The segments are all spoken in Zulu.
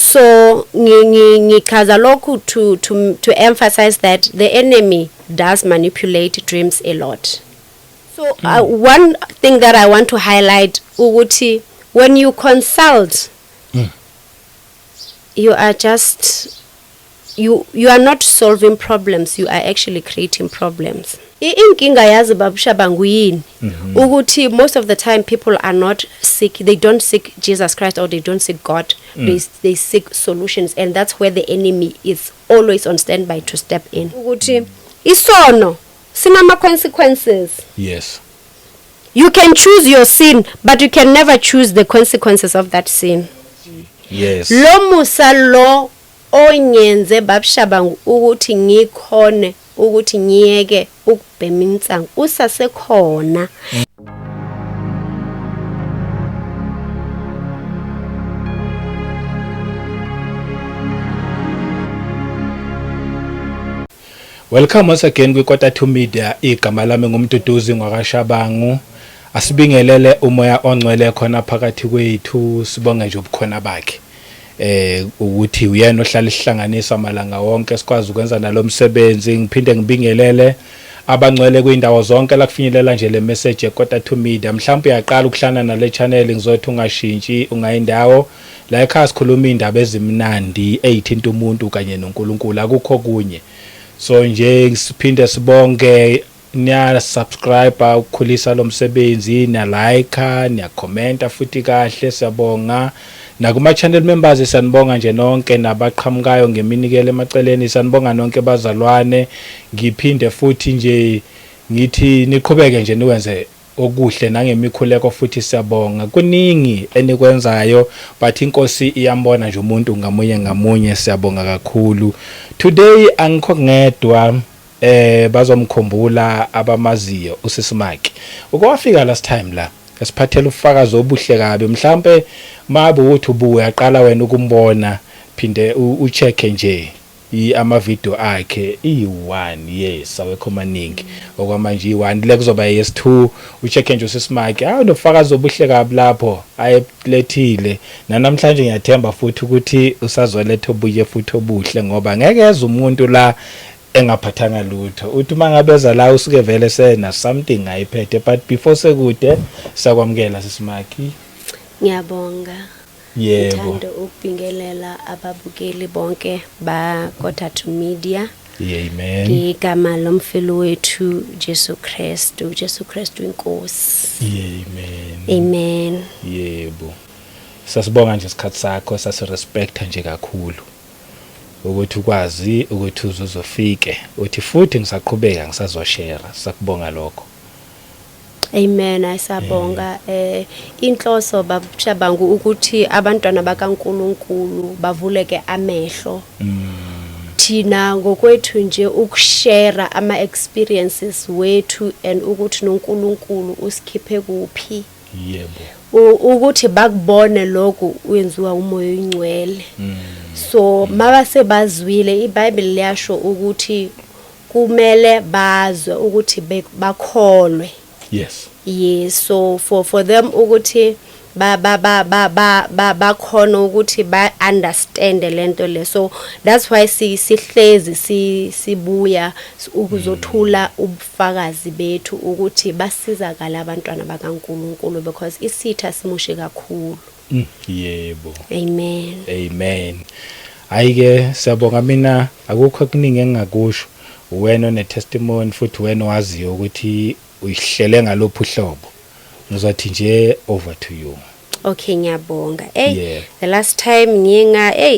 So ngikaza lokhu to emphasize that the enemy does manipulate dreams a lot. So one thing that I want to highlight ukuthi when you consult you are just you are not solving problems, you are actually creating problems. Inkinga yazi babushabangu yini ukuthi most of the time people are not sick, they don't seek Jesus Christ or they don't seek God, they seek solutions, and that's where the enemy is always on standby to step in. Ukuthi isono sinama consequences. Yes, you can choose your sin but you can never choose the consequences of that sin. Yes, lo musa lo onyenze babushabangu ukuthi ngikhone ukuthi ngiyeke ukubhema insangu usasekhona. welcome once again kwiKota2 Media. Igama lami ngumduduzi ngwakashabangu. Asibingelele umoya ongcwele khona phakathi kwethu, sibonge nje ubukhona bakhe. Ukuthi uyena ohlala ihlanganisa malanga wonke sikwazi ukwenza nalomsebenzi. Ngiphinde ngibingelele abangcwele kwindawo zonke la kufinyelela nje le message yeKota2 Media. Mhlawumbe uyaqala ukuhlana nale channel ngizothi ungashintshi ungayindawo la ekhaya sikhuluma indaba ezimnandi ezithinta umuntu kanye noNkulunkulu, akukho kunye. So nje siphinde sibonge niya subscribe ukukhulisa lo msebenzi, niya like, niya comment futhi kahle, siyabonga. Nakuma channel members sanibonga nje nonke nabaqhamukayo ngeminikele emaceleni, sanibonga nonke bazalwane. Ngiphinde futhi nje ngithi niqhubeke nje niwenze okuhle nangemikhuleko futhi siyabonga. Kuningi enikwenzayo but inkosi iyambona nje umuntu ngamunye siyabonga kakhulu. Today angikho ngedwa, bazomkhumbula abamaziyo uSisimaki. Ukwafika last time la esiphathela ufakazi obuhle kabi, mhlambe mabe uthi ubuya qala wena ukumbona phinde ucheck nje ama video akhe i1 yes awekho maningi okwamanje i1 le kuzoba yes2 ucheck nje uSisimaki nofakazi obuhle kabi lapho ayelethile. Namhlanje ngiyathemba futhi ukuthi usazoletha obuye futhi obuhle ngoba ngeke eze umuntu la engaphathanga lutho. Uthi mangabeza la usuke vele sena something ayiphethe, but before sekude sakwamkela Sisimaki. Ngiyabonga. Yebo. Ngithanda ukubingelela ababukeli bonke ba Kota2 Media. Amen. Igama lomfelo wethu Jesu Kristu inkosi. Amen. Amen. Yebo. Sasibonga nje isikhathi sakho, sasirespecta nje kakhulu ukuthi ukwazi ukuthi uzofike, uthi futhi ngisaqhubeka ngisazoshare. Sakubonga lokho. Amen. Ayisabonga. Inhloso babushabangu ukuthi abantwana bakaNkulunkulu bavuleke amehlo. Thina ngokwethu nje ukushare ama experiences wethu and ukuthi noNkulunkulu usikhiphe kuphi. Yebo. Ukuthi bakubone lokho uyenziwa umoya oyingcwele. So mabase bazwile iBhayibheli liyasho ukuthi kumele bazwe ukuthi bakholwe. Yes. Yes, so for them ukuthi bakhona ukuthi ba understand lento le. So that's why sihlezi sibuya ukuzothula ubufakazi bethu ukuthi basizakala abantwana bakaNkulunkulu because isitha simushe kakhulu. Yebo. Amen. Amen. Ayike siyabonga, mina akukho kuningi engakusho. Wena one testimony futhi wena waziyo ukuthi uyihlele ngalophu hlobo. Ngizothi nje over to you. Okay, ngiyabonga. The last time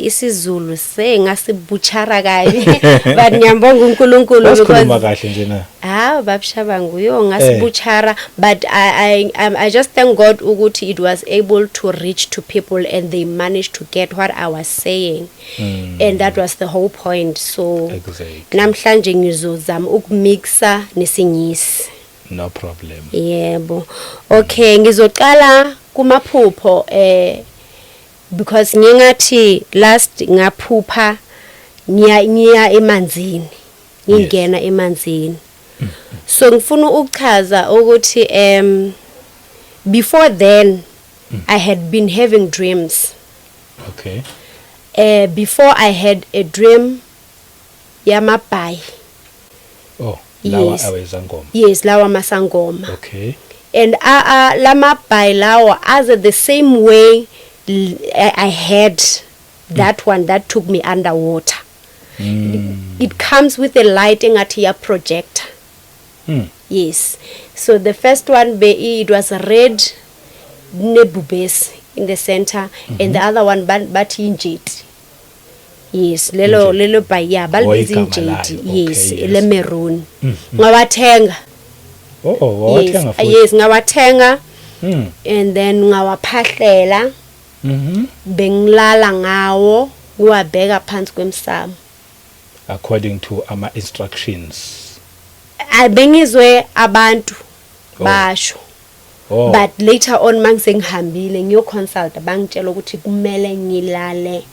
isiZulu ngasibuchara kabi but ngiyabonga uNkulunkulu because kahle nje na. Babushabangu ngasibuchara but I just thank God ukuthi it was able to reach to people and they managed to get what I was saying. And that was the whole point. So namhlanje ngizozama ukmixa nesiNgisi. No problem. Yebo. Okay, ngizoqala kumaphupho because ngingathi last ngaphupha ngiya emanzini. Ngingena emanzini. So ngifuna ukuchaza ukuthi before then I had been having dreams. Okay. before I had a dream yamabhayi. Oh, lawa Yes. awezangoma. Yes, lawa masangoma. Okay. And lamabhayi lawa as the same way I had that one that took me underwater. It comes with a light engathi ya projector. Yes. So the first one it was red nebubes in the center, and the other one bathi injeti. Yes, lelo bhayi yeah balibiza igama injeti. layo. Yes, Okay, yes. le maroon. Ngawathenga. Oh, wawathenga futhi. Yes, ngawathenga. And then ngawaphahlela. Bengilala ngawo, ngiwabheka phansi kwemsamo. According to ama instructions. Bengizwe abantu basho. Oh. But later on mangisengihambile ngiyoconsult bangitshela ukuthi kumele ngilale.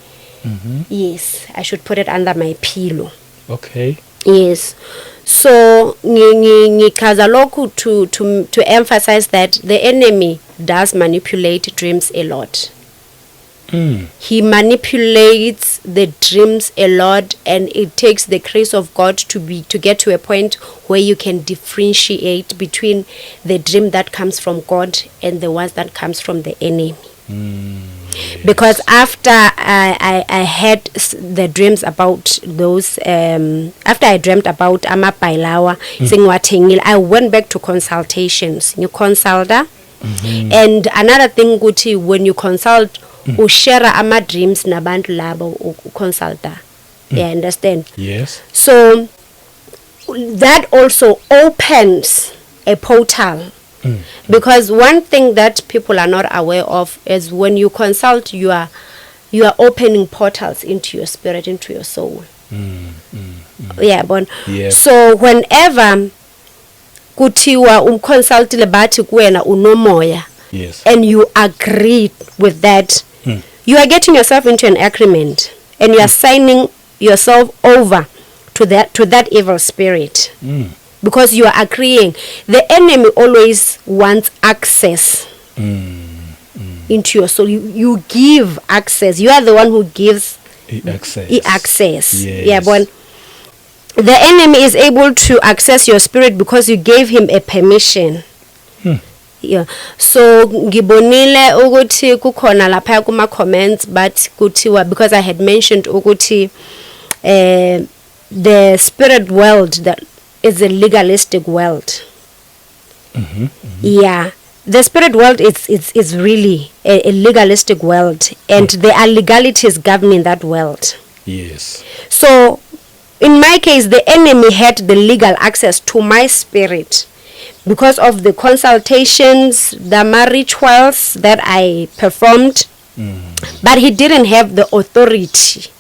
Yes, I should put it under my pillow. Okay. Yes. So ngichaza lokhu to emphasize that the enemy does manipulate dreams a lot. He manipulates the dreams a lot, and it takes the grace of God to get to a point where you can differentiate between the dream that comes from God and the ones that comes from the enemy. Because after I had the dreams about those, after I dreamt about amabhayi lawa sengiwathengile, I went back to consultations. Ngiconsulta. And another thing ukuthi when you consult, ushare ama dreams nabantu labo uconsulta. You understand? Yes. So that also opens a portal. Because one thing that people are not aware of is when you consult, you are opening portals into your spirit, into your soul. Yeah, but Yes. so whenever kuthiwa umconsultile bathi kuwena unomoya, Yes. and you agree with that, you are getting yourself into an agreement, and you are signing yourself over to that evil spirit. Because you are agreeing. The enemy always wants access into your soul. You give access. You are the one who gives access. Yes. Yeah, but the enemy is able to access your spirit because you gave him a permission. Yeah. So ngibonile ukuthi kukhona lapha kuma comments but kuthiwa, because I had mentioned ukuthi the spirit world that is a legalistic world. Yeah, the spirit world is really a legalistic world, and there are legalities governing that world. Yes. So in my case, the enemy had the legal access to my spirit because of the consultations, the rituals that I performed, but he didn't have the authority.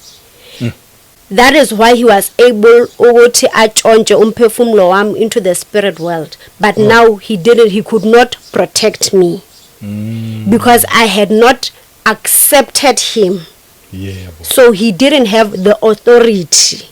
That is why he was able ukuthi atshontshe umphefumulo wami into the spirit world. But now he could not protect me because I had not accepted him. Yeah. So he didn't have the authority.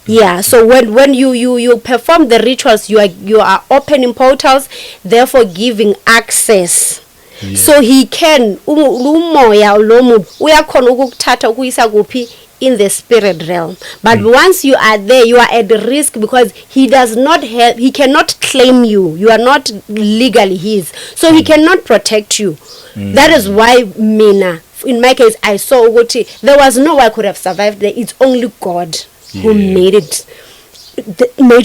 Yeah, so when you perform the rituals, you are opening portals, therefore giving access. Yeah. So he can umoya lomu uyakhona ukukuthatha ukuyisa kuphi in the spirit realm. But once you are there, you are at risk because he cannot claim you. You are not legally his. So he cannot protect you. That is why Mina, in my case, I saw ukuthi there was no way I could have survived there. It's only God who made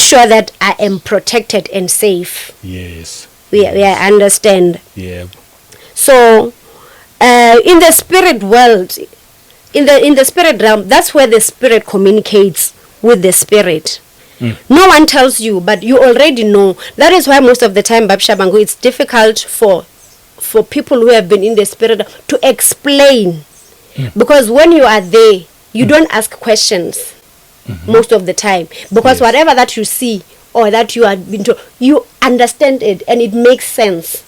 sure that I am protected and safe. Yes. Yeah, I understand. Yeah. So in the spirit world, in the spirit realm, that's where the spirit communicates with the spirit. No one tells you, but you already know. That is why most of the time, Babshabango, it's difficult for people who have been in the spirit to explain. Because when you are there, you don't ask questions most of the time. Because whatever that you see or that you have been told, you understand it and it makes sense.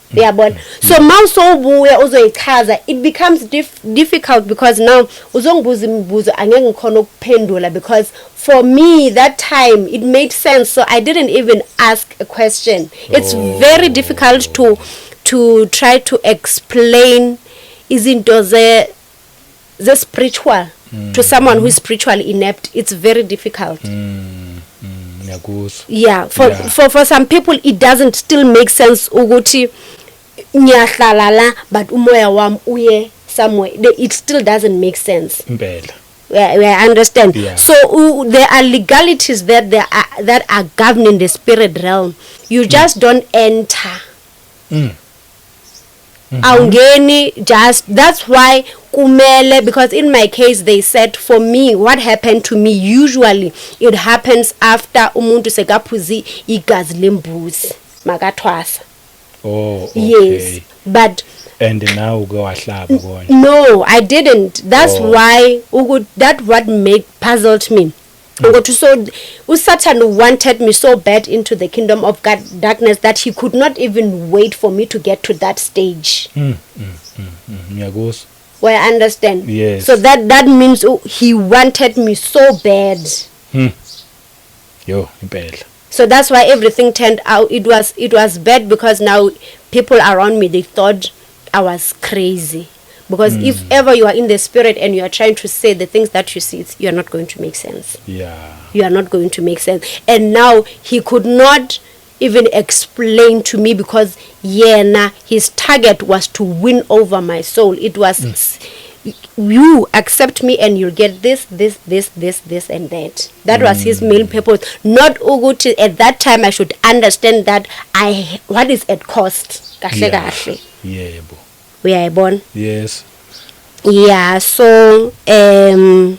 Yeah, but so mawusobuya uzoyichaza, it becomes difficult because now uzongibuza imibuzo angeke ngikhona ukuphendula, because for me that time it made sense, so I didn't even ask a question. It's very difficult to try to explain izinto the spiritual to someone who is spiritually inept, it's very difficult. Ngiyakuzwa. Yeah, for some people it doesn't still make sense ukuthi ngiyahlala la but umoya wami uye somewhere. It still doesn't make sense. Impela. I understand. Yeah. So there are legalities that are governing the spirit realm. You just don't enter. Awungeni just, that's why kumele, because in my case they said for me what happened to me usually it happens after umuntu sekaphuzi igazi lembuzi makathwasa. Oh, okay. Yes, but and now go wahlaba kona. no, I didn't. That's why that what puzzled me. So Satan wanted me so bad into the kingdom of God, darkness, that he could not even wait for me to get to that stage. Ngiyakuzwa. Well, I understand. Yes. So that means he wanted me so bad. Yo, impela. So that's why everything turned out. It was bad because now people around me, they thought I was crazy. Because if ever you are in the spirit and you are trying to say the things that you see, you are not going to make sense. Yeah. You are not going to make sense. And now he could not even explain to me because his target was to win over my soul. It was you accept me and you'll get this and that. That was his main purpose. Not Uguti at that time I should understand that what is at cost. Kahle. Yeah. We are born. Yes. Yeah, so that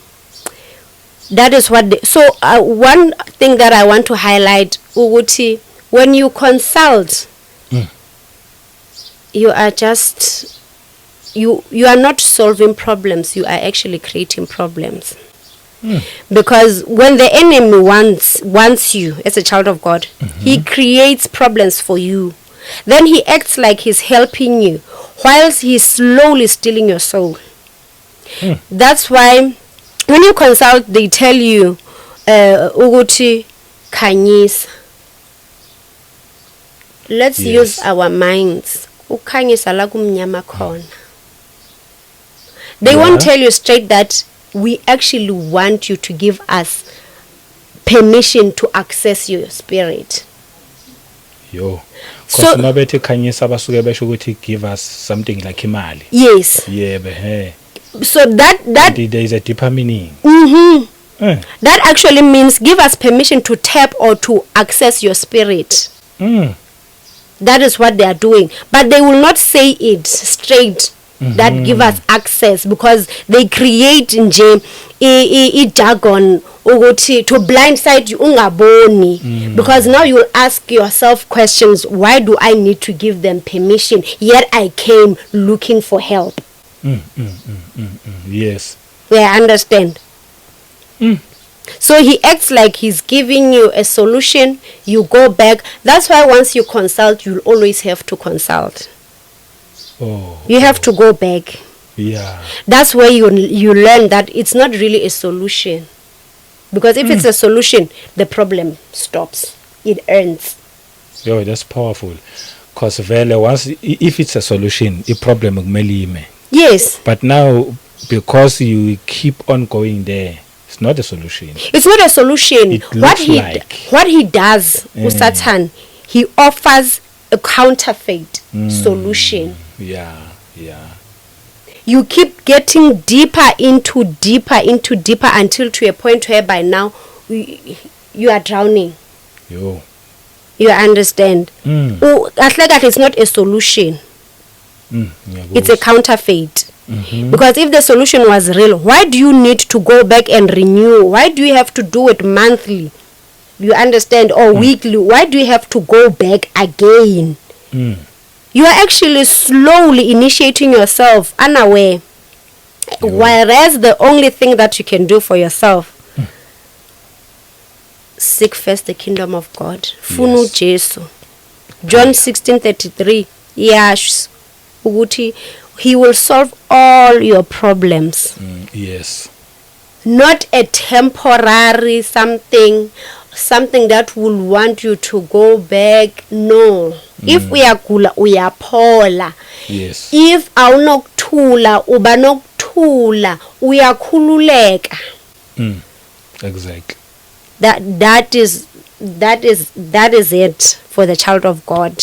is what one thing that I want to highlight, Uguti, when you consult, you are just you are not solving problems, you are actually creating problems. Because when the enemy wants you as a child of God, he creates problems for you. Then he acts like he's helping you whilst he's slowly stealing your soul. That's why when you consult, they tell you Uguti khanyisa. Let's use our minds. Ukhanyisa la kumnyama khona. They won't tell you straight that we actually want you to give us permission to access your spirit. Yo. So mabethi khanyisa basuke besho ukuthi give us something like imali. Yes. Yeah, but so that there is a deeper meaning. That actually means give us permission to tap or to access your spirit. That is what they are doing, but they will not say it straight. That give us access, because they create nje jargon ukuthi to blindside you ungaboni. Because now you will ask yourself questions, why do I need to give them permission, yet I came looking for help? Yes, I understand. So he acts like he's giving you a solution, you go back. That's why once you consult, you'll always have to consult. You have to go back. Yeah. That's where you learn that it's not really a solution. Because if it's a solution, the problem stops. It ends. Yo, that's powerful. Because once if it's a solution, a problem kumele. Yes. But now, because you keep on going there, it's not a solution. It's not a solution. It looks what he does with Satan, he offers a counterfeit solution. Yeah. You keep getting deeper into until to a point where by now you are drowning. Yo. You understand? It's not a solution. It's a counterfeit. Because if the solution was real, why do you need to go back and renew? Why do you have to do it monthly? You understand? Or weekly? Why do you have to go back again? You are actually slowly initiating yourself unaware. Whereas the only thing that you can do for yourself, seek first the kingdom of God. Funu Jesu. John 16:33. Yes. Uguti, he will solve all your problems. Yes. Not a temporary something that will want you to go back. No. If uyagula uyaphola. Yes. If awunokuthula uba nokuthula uyakhula uyakhululeka. Exactly. That is it for the child of God.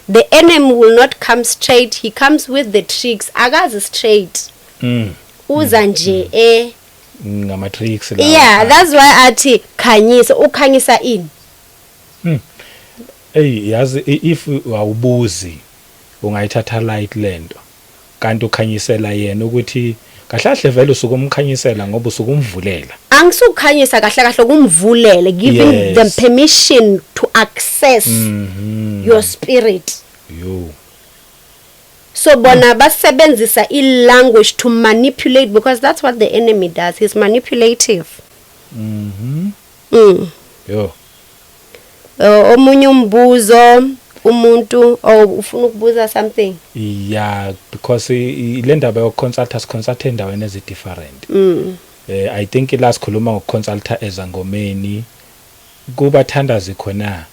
The enemy will not come straight, he comes with the tricks. Akazi straight. Uza nje ngama tricks la. Yeah, that's why athi khanyisa, ukhanyisa ini. Yazi if awubuzi ungayithatha light lento kanti ukhanyisela yena ukuthi kahlahle vele usukumkhanyisela ngoba usukumvulela. Angisukukhanyisa kahle kahle kumvulele, giving them permission to access your spirit. Yo. So bona basebenzisa language to manipulate, because that's what the enemy does. He's manipulative. Yo. Omunye umbuzo umuntu ufuna ukubuza something. Yeah, because ile ndaba yokuconsulta siconsulta endaweni ezi different. I think last khuluma ngokuconsulta ezangomeni kubathandazi khona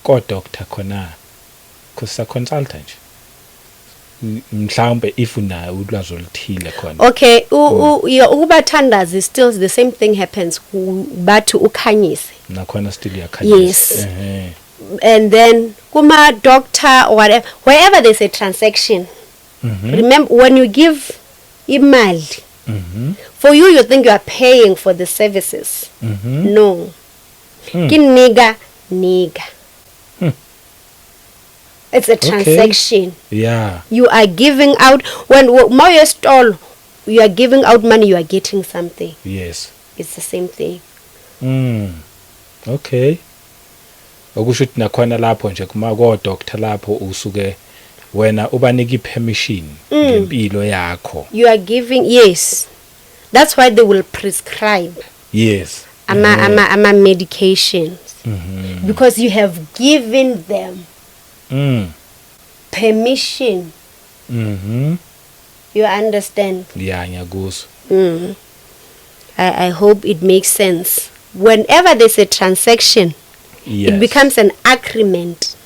ko doctor khona kusa consultant nje. Mhlawumbe if una ulwazi oluthile khona. Okay, ukubathandazi still the same thing happens bathi ukhanyise. Nakhona still yakhanyisa. Yes. And then kuma doctor or whatever, wherever there's a transaction, remember when you give imali, for you think you are paying for the services. No. Nigga. It's a transaction. Yeah. You are giving out, when Moya stall, you are giving out money, you are getting something. Yes. It's the same thing. Okay. Okushuthi nakhona lapho nje kuma ko doctor lapho usuke wena ubaniki permission ngempilo yakho. You are giving, yes. That's why they will prescribe. Yes. Ama medications. Because you have given them permission. You understand? Yeah, ngiyakuzwa. I hope it makes sense. Whenever there's a transaction, it becomes an agreement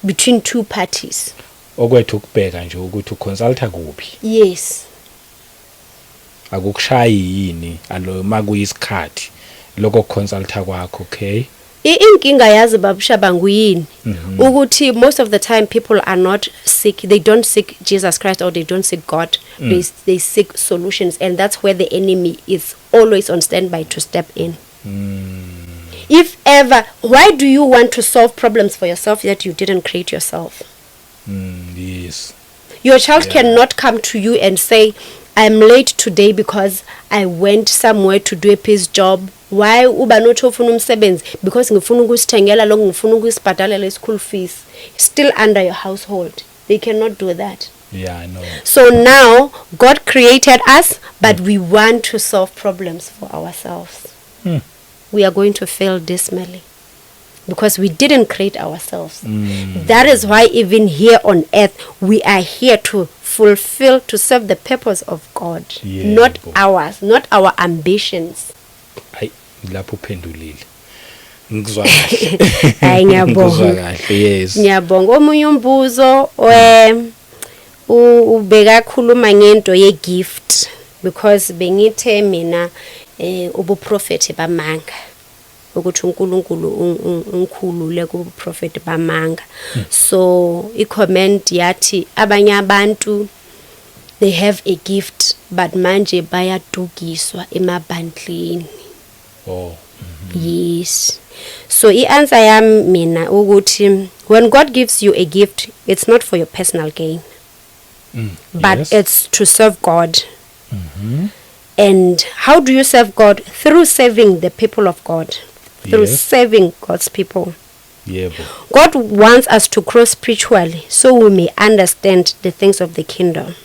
between two parties. Okwethu ukubheka nje ukuthi uconsulta kuphi. Yes. Akukushayi yini alo makuyisikhathi lokho consulta kwakho, okay? Inkinga yazi babushaba nguyini ukuthi most of the time people are not sick, they don't seek Jesus Christ or they don't seek God. They seek solutions, and that's where the enemy is always on standby to step in. If ever, why do you want to solve problems for yourself that you didn't create yourself? Yes. Your child cannot come to you and say, I'm late today because I went somewhere to do a piece job. Why uba not ufuna umsebenzi? Because ngifuna ukusithengela lo ngifuna ukusibhadalela school fees. Still under your household. They cannot do that. Yeah, I know. So now God created us, but we want to solve problems for ourselves. We are going to fail dismally because we didn't create ourselves. That is why even here on earth we are here to fulfill, to serve the purpose of God, not ours, not our ambitions. Lapho uphendulile. Ngizwa kahle. Hayi ngiyabonga. Ngizwa kahle, yes. Ngiyabonga. Omunye umbuzo ubeka khuluma ngento ye gift, because bengithe mina ubuprofeti bamanga ukuthi uNkulunkulu unkhulule kubuprofeti bamanga. So i-comment yathi abanye abantu they have a gift but manje bayadukiswa emabandleni. Yes. So i-answer yami mina ukuthi when God gives you a gift, it's not for your personal gain, but it's to serve God. And how do you serve God? Through serving the people of God, through serving God's people. God wants us to grow spiritually so we may understand the things of the kingdom.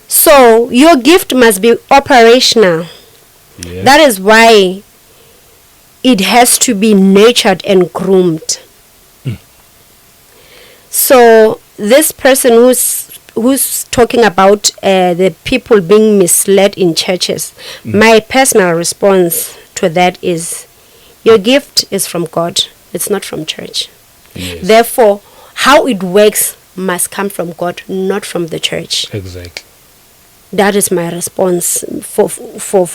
So your gift must be operational. That is why it has to be nurtured and groomed. So this person who's talking about the people being misled in churches, my personal response to that is your gift is from God. It's not from church. Therefore, how it works must come from God, not from the church. Exactly. That is my response for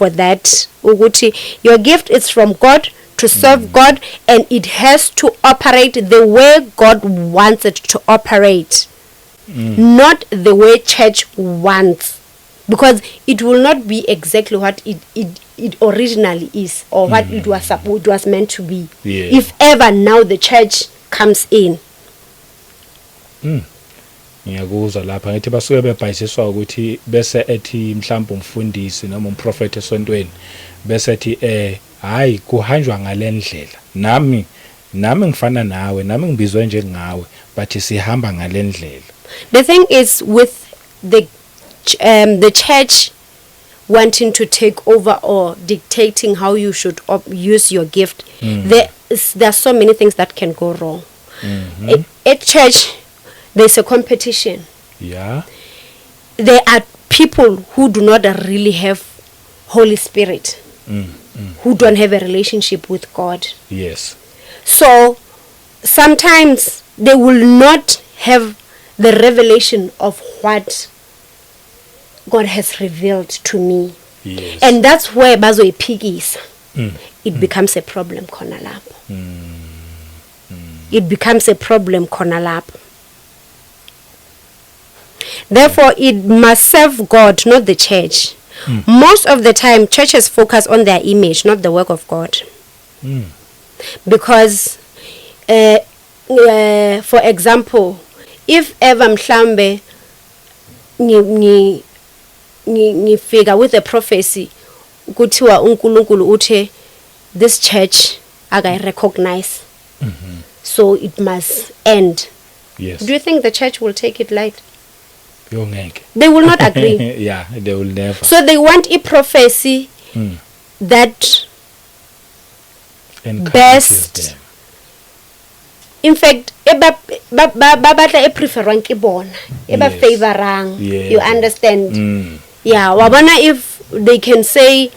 that. Ukuthi, your gift is from God to serve God, and it has to operate the way God wants it to operate, not the way church wants, because it will not be exactly what it originally is, or what it was meant to be. Yeah. If ever now the church comes in. Ngiyakuzwa lapha ngithi basuke bebhayisiswa ukuthi bese ethi mhlawumbe umfundisi noma umprofeti esontweni bese ethi hayi kuhanjwa ngalendlela nami ngifana nawe nami ngibizwe njengawe but sihamba ngalendlela. The thing is with the church wanting to take over or dictating how you should use your gift, there are so many things that can go wrong. At church, there's a competition. Yeah. There are people who do not really have Holy Spirit, who don't have a relationship with God. Yes. So sometimes they will not have the revelation of what God has revealed to me. Yes. And that's where bazoyiphikisa. It becomes a problem khona lapho. It becomes a problem khona lapho. Therefore, it must serve God, not the church. Most of the time, churches focus on their image, not the work of God. Because, for example, if ever mhlambe ngifika with a prophecy kuthiwa uNkulunkulu uthe this church I recognize, so it must end. Yes. Do you think the church will take it light? Yongeke. They will not agree. Yeah, they will never. So they want a prophecy that Encourages best them. in fact batla e preferwang ke bona e ba Yes. favorang. Yeah. You understand? Yeah, wabona if they can say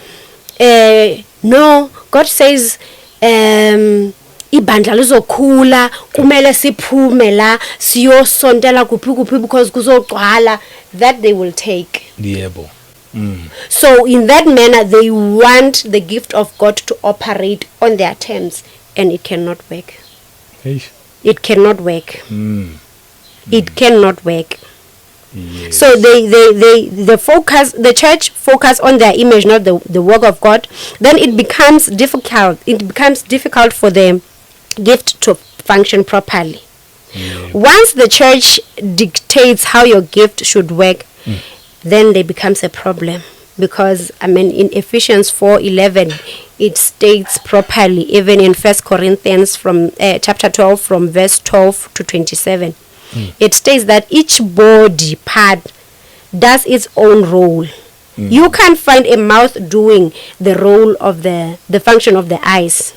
no, God says ibandla lizokhula kumele siphume la siyosontela kuphi because kuzogcwala, that they will take. Yebo. So in that manner they want the gift of God to operate on their terms, and it cannot work. Hey. It cannot work. It cannot work. Yes. So the church focus on their image, not the work of God. Then it becomes difficult. It becomes difficult for the gift to function properly. Once the church dictates how your gift should work, then there becomes a problem. Because in Ephesians 4:11, it states properly, even in 1 Corinthians from chapter 12, from verse 12 to 27. It states that each body part does its own role. You can't find a mouth doing the role of the function of the eyes,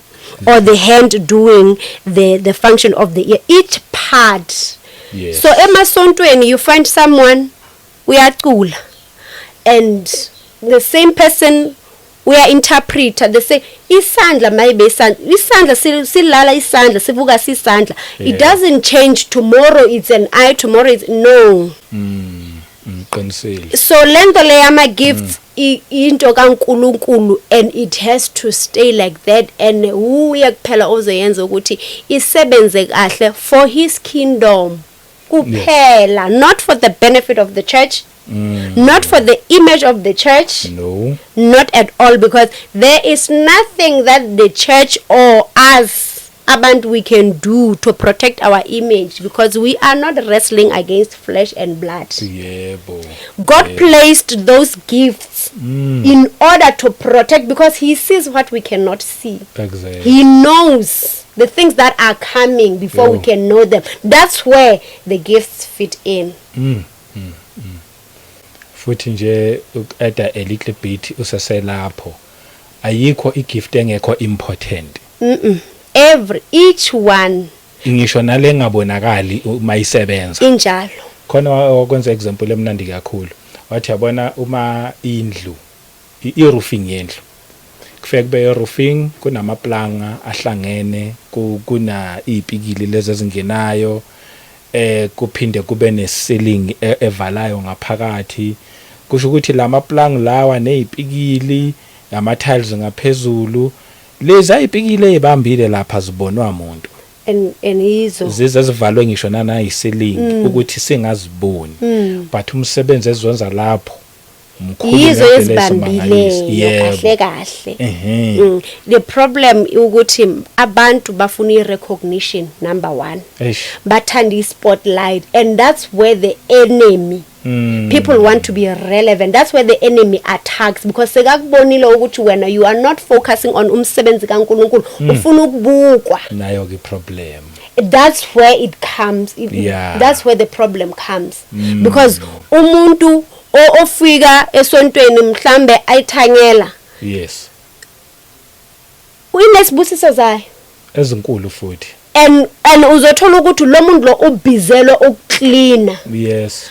or the hand doing the function of the ear. Each part. Yes. So emasontweni you find someone uyacula, and the same person we are interpreter, they say isandla maybe isandla silala isandla sivuka sisandla. It doesn't change. Tomorrow it's an eye, tomorrow it's no. Qinisile. So lento le yama gifts into kaNkulunkulu, and it has to stay like that, and uye kuphela ozoyenza ukuthi isebenze kahle for his kingdom kuphela, not for the benefit of the church. Not for the image of the church. No. Not at all, because there is nothing that the church or us abantu we can do to protect our image, because we are not wrestling against flesh and blood. Yebo. God placed those gifts in order to protect, because he sees what we cannot see. Exactly. He knows the things that are coming before we can know them. That's where the gifts fit in. Futhi nje ukada a little bit usaselapho ayikho igift engekho important. Each one Ngisho nale ngabonakali mayisebenza. injalo. Khona wakwenza example emnandi kakhulu. Wathi yabona uma indlu i-roofing yendlu. Kufike kube roofing kunamaplanga ahlangene kuna izipikili lezi ezingenayo kuphinde kube ne-ceiling evalayo ngaphakathi. Kusho ukuthi lama plank lawa nezipikili ama tiles ngaphezulu lezi ayipikile ezibambile lapha zibonwa umuntu and yizo zivalwe ngisho nana yi-ceiling ukuthi singaziboni but umsebenzi eziwenza lapho yizo ezibambile kahle kahle. The problem ukuthi abantu bafuna i-recognition number 1 bathanda i-spotlight and that's where the enemy people want to be relevant. That's where the enemy attacks because sekakubonile ukuthi wena you are not focusing on umsebenzi kaNkulunkulu ufuna ukubukwa nayo ke problem. That's where it comes. That's where the problem comes because umuntu ofika esontweni mhlambe ayithanyela yes uyinesbusiso zayo ezinkulu futhi and uzothola ukuthi lo muntu lo ubhizelwe ukucleana. Yes,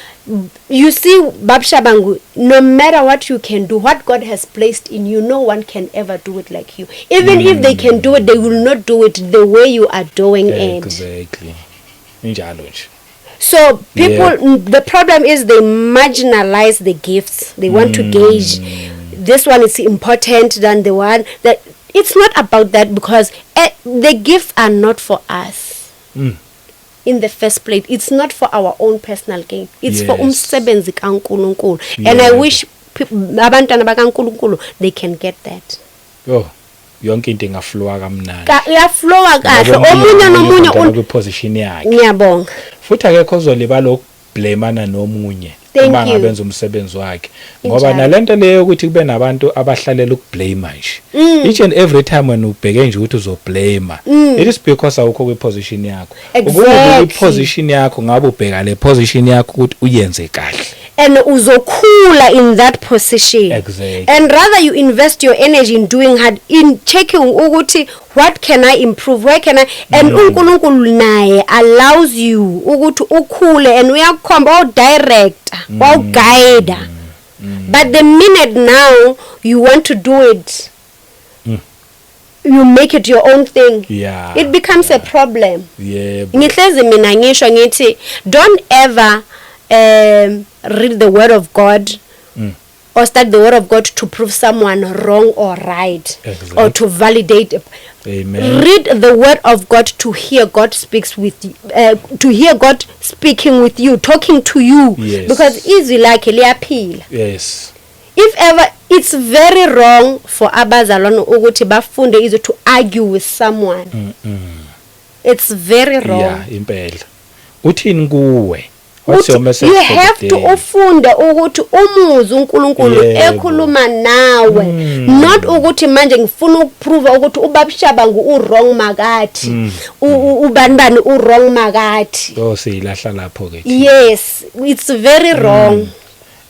you see Babshabangu, no matter what you can do, what God has placed in you, no one can ever do it like you. Even if they can do it, they will not do it the way you are doing it. Exactly. Njalo nje. So people, the problem is they marginalize the gifts. They want to gauge this one is important than the one that. It's not about that because the gifts are not for us. In the first place, it's not for our own personal gain. It's for umsebenzi kaNkulunkulu. And I wish abantwana bakaNkulunkulu they can get that. Oh, yonke into ingaflowa kamnandi. Iyaflowa kahle. Omunye nomunye position yakhe. Ngiyabonga. Futhi akekho ozolibala ukublameana nomunye uma ngabenza umsebenzi wakhe. Ngoba nalento leyo ukuthi kube nabantu abahlalela ukublame nje. Each and every time when ubheke nje ukuthi uzoblame, it is because awukho kwiposition yakho. Ukuba kwiposition yakho ngabe ubheka le position yakho ukuthi uyenze kahle. And uzokhula in that position. Exactly. And rather you invest your energy in doing hard, in checking ukuthi what can I improve, where can I, and uNkulunkulu naye allows you ukuthi ukhule and uyakhomba direct or guide. But the minute now you want to do it, you make it your own thing. It becomes a problem. Ngihlezi mina ngisho ngithi don't ever read the word of God or study the word of God to prove someone wrong or right. Or to validate. Amen. Read the word of God to hear God speaks with you, to hear God speaking with you, talking to you. Because izwi lakhe liyaphila. Yes. If ever, it's very wrong for abazalwane ukuthi bafunde izwi to argue with someone. It's very wrong. Yeah, impela. Uthini kuwe? What's your message? You have to ufunde ukuthi umuzi uNkulunkulu ekhuluma nawe, not ukuthi manje ngifuna ukuprove ukuthi uBabshabangu u-wrong makathi, ubanibani u-wrong makathi. So siyilahla lapho ke. Yes, it's very wrong.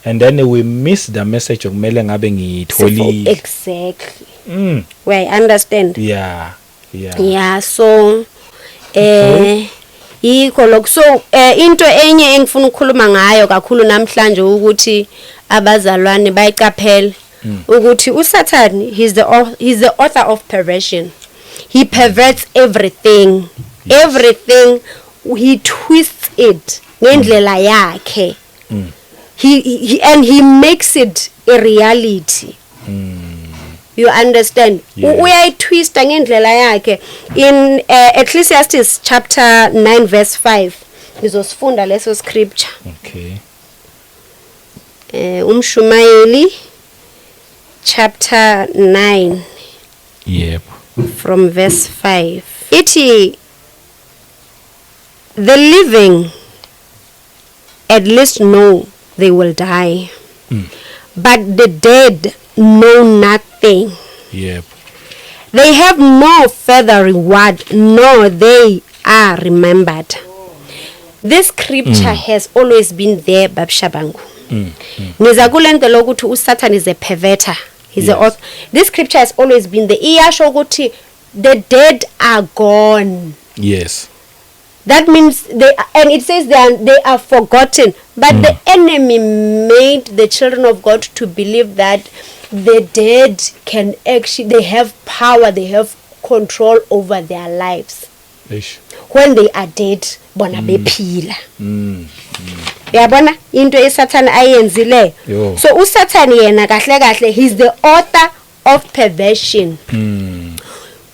And then we miss the message okumele ngabe ngiyitholile. Exactly. Well, I understand. Yeah, so yikho lokho. So into enye engifuna ukukhuluma ngayo kakhulu namhlanje ukuthi abazalwane bayicaphele ukuthi uSathane he's the author of perversion. He perverts everything. Everything he twists it ngendlela yakhe. He makes it a reality. You understand? Uyayitwista ngendlela yakhe. In Ecclesiastes chapter 9 verse 5 ngizosifunda leso scripture. Okay. Umshumayeli chapter 9. Yep. From verse 5. Ithi the living at least know they will die. But the dead know nothing. Yep. They have no further reward, nor they are remembered. This scripture has always been there, Babshabangu. Niza kulento lokuthi uSathane is a perverter. He's a author. This scripture has always been there. Iyasho ukuthi the dead are gone. Yes. That means and it says they are forgotten. But the enemy made the children of God to believe that the dead can actually, they have power, they have control over their lives. Eish. when they are dead bona bephila. Mm. Uyabona into eSatan ayenzile. Yo. So uSatan yena kahle kahle he's the author of perversion.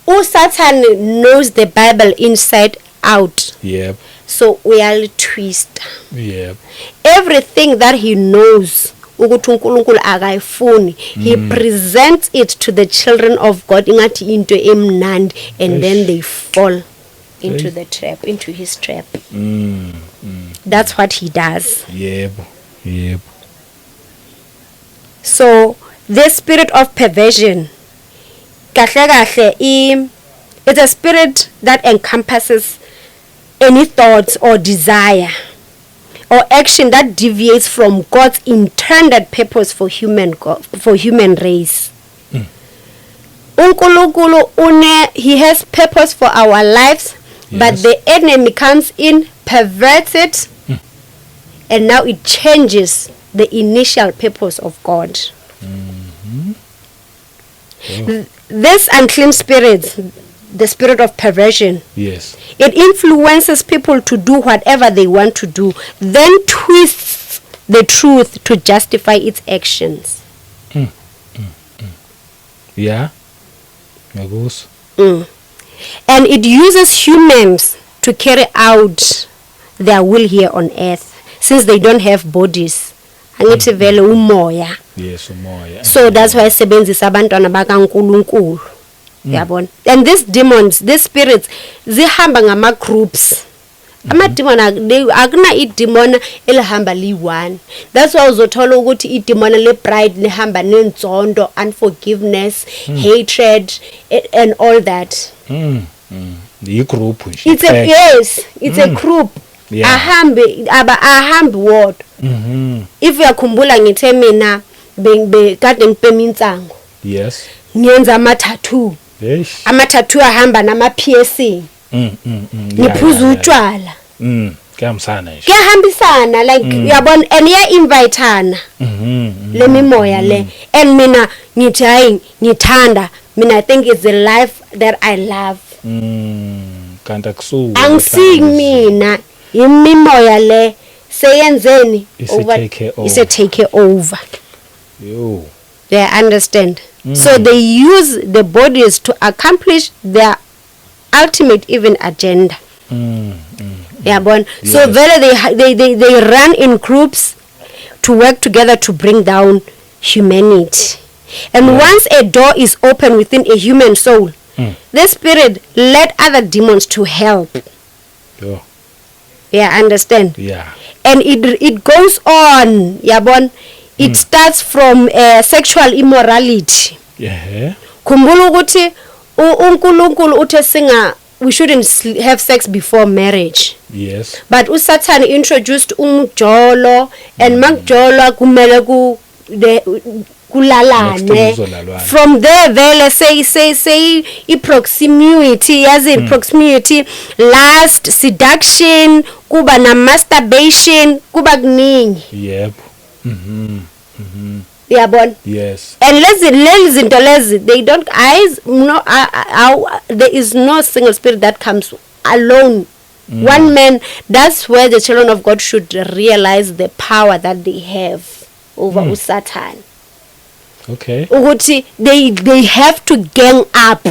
uSatan knows the Bible inside out. Yep. So uyalitwist. Yep. Everything that he knows ukuthi uNkulunkulu akayifuni, he presents it to the children of God ingathi into emnandi, and then they fall into the trap, into his trap. That's what he does. Yep. Yep. So this spirit of perversion kahle kahle it's a spirit that encompasses any thoughts or desire or action that deviates from God's intended purpose for human race. uNkulunkulu he has purpose for our lives, but Yes. the enemy comes in, perverts it, and now it changes the initial purpose of God. This unclean spirit, the spirit of perversion, Yes. it influences people to do whatever they want to do, then twists the truth to justify its actions. Yeah. Ngakuzwa. And it uses humans to carry out their will here on earth, since they don't have bodies. Angithi vele umoya. Yes, umoya. So that's why sebenzisa abantwana bakaNkulunkulu. Yabona. And these demons, these spirits, zihamba ngama groups. Ama-demon akuna i-demon elihamba li-one. That's why uzothola ukuthi i-demon le-pride lihamba nenzondo, unforgiveness, hatred, and all that. Yi-group nje. It's a group. Yeah. Ahambi wodwa. If uyakhumbula ngithe mina kade ngipema intsango, Yes. ngiyenza ama-tattoo. Eish. Ama-tattoo ahamba nama-piercing. Ngiphuza utshwala. Kuyahambisana nje. Kuyahambisana like uyabona, and iya-invitana le mimoya le. And mina ngithi hayi ngithanda, mina I think it's the life that I love. Kanti akusuki. Angisiyi mina imimoya le seyenzeni Ise take over. Yo. They understand. So they use the bodies to accomplish their ultimate even agenda. Yabona. So they run in groups to work together to bring down humanity. And once a door is open within a human soul, the spirit led other demons to help. Yo. Yeah, understand. Yeah. And it goes on. Yabona. It starts from sexual immorality. Yeah. Khumbula ukuthi uNkulunkulu uthe we shouldn't have sex before marriage. Yes. But uSatan introduced umjolo, and makujolwa kumele kulalane. From there vele say proximity, yazi proximity, lust, seduction, kuba na masturbation, kuba kuningi. Yep. Yabona. Yes. And lezi zinto lezi, they don't there is no single spirit that comes alone. One man. That's where the children of God should realize the power that they have over Satan. Okay. Ukuthi they have to gang up.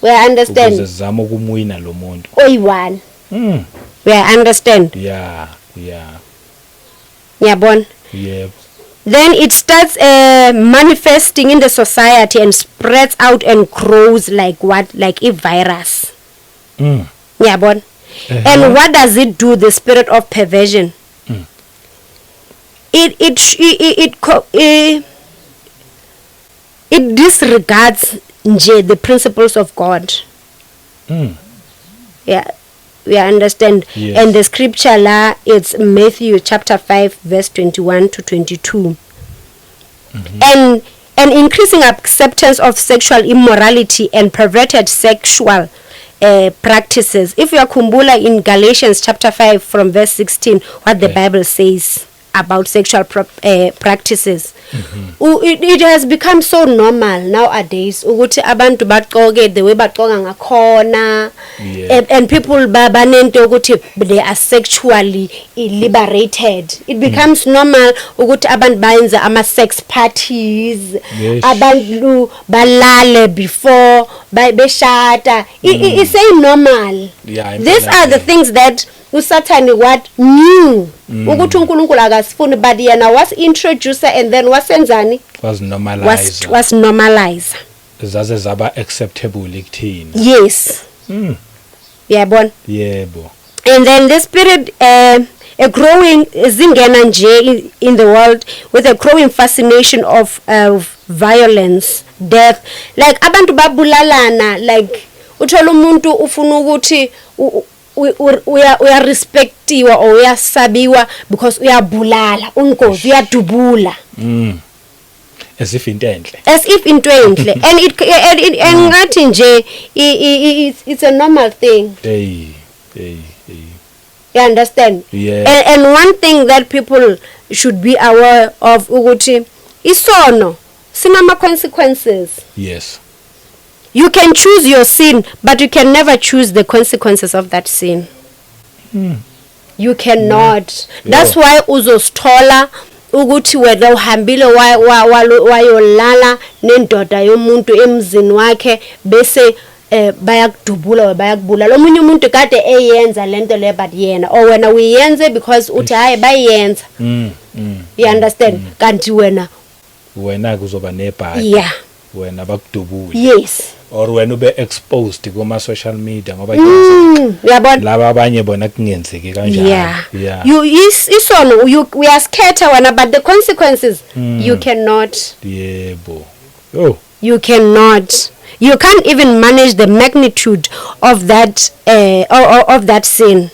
We understand. Ukuze zama ukumwina lo muntu. Oyi-one. We understand. Yeah. Yeah. Yabona. Yep. Then it starts manifesting in the society and spreads out and grows like what? Like a virus. Yabona. And what does it do, the spirit of perversion? It disregards the principles of God. Yeah. We understand. Yes. And the scripture la, it's Matthew chapter 5 verse 21 to 22. And an increasing acceptance of sexual immorality and perverted sexual practices. If you are kumbula in Galatians chapter 5 from verse 16, what the Bible says. about sexual practices. It has become so normal nowadays ukuthi abantu bagqoke the way bagqoka ngakhona, and people banento ukuthi they are sexually liberated. It becomes normal ukuthi abantu bayenza ama-sex parties, abantu balale before beshata. It's say normal. These are the things that uSathane what knew ukuthi uNkulunkulu akasifuni, but yena was introducer and then wasenzani was normalizer, was normalizer zaze zaba acceptable ekuthini. Yes. Yabona. Yebo. And then this period a growing zingena nje in the world with a growing fascination of violence, death, like abantu babulalana, like uthola umuntu ufuna ukuthi uya respectiwa or uyasabiwa because uyabulala unkosi uyadubula, as if into enhle and it ngathi nje it's a normal thing. You understand? And one thing that people should be aware of ukuthi isono sinama consequences. Yes. You can choose your sin, but you can never choose the consequences of that sin. You cannot. That's why uzosithola ukuthi wena uhambile wayolala nendoda yomuntu emzini wakhe bese bayakudubula bayakubula. Lo munye umuntu kade eyenza lento le but yena or wena uyenze because uthi hayi bayenza. You understand? Kanti wena kuzoba nebhadi. Yeah. Wena bakudubula. Yes. Or wena ube exposed kuma social media ngoba uyabona laba abanye bona kungenzeki kanjalo. Yeah. Isono uyaskhetha wena, but the consequences you cannot. Yebo. Oh. You cannot. You can't even manage the magnitude of that of that sin.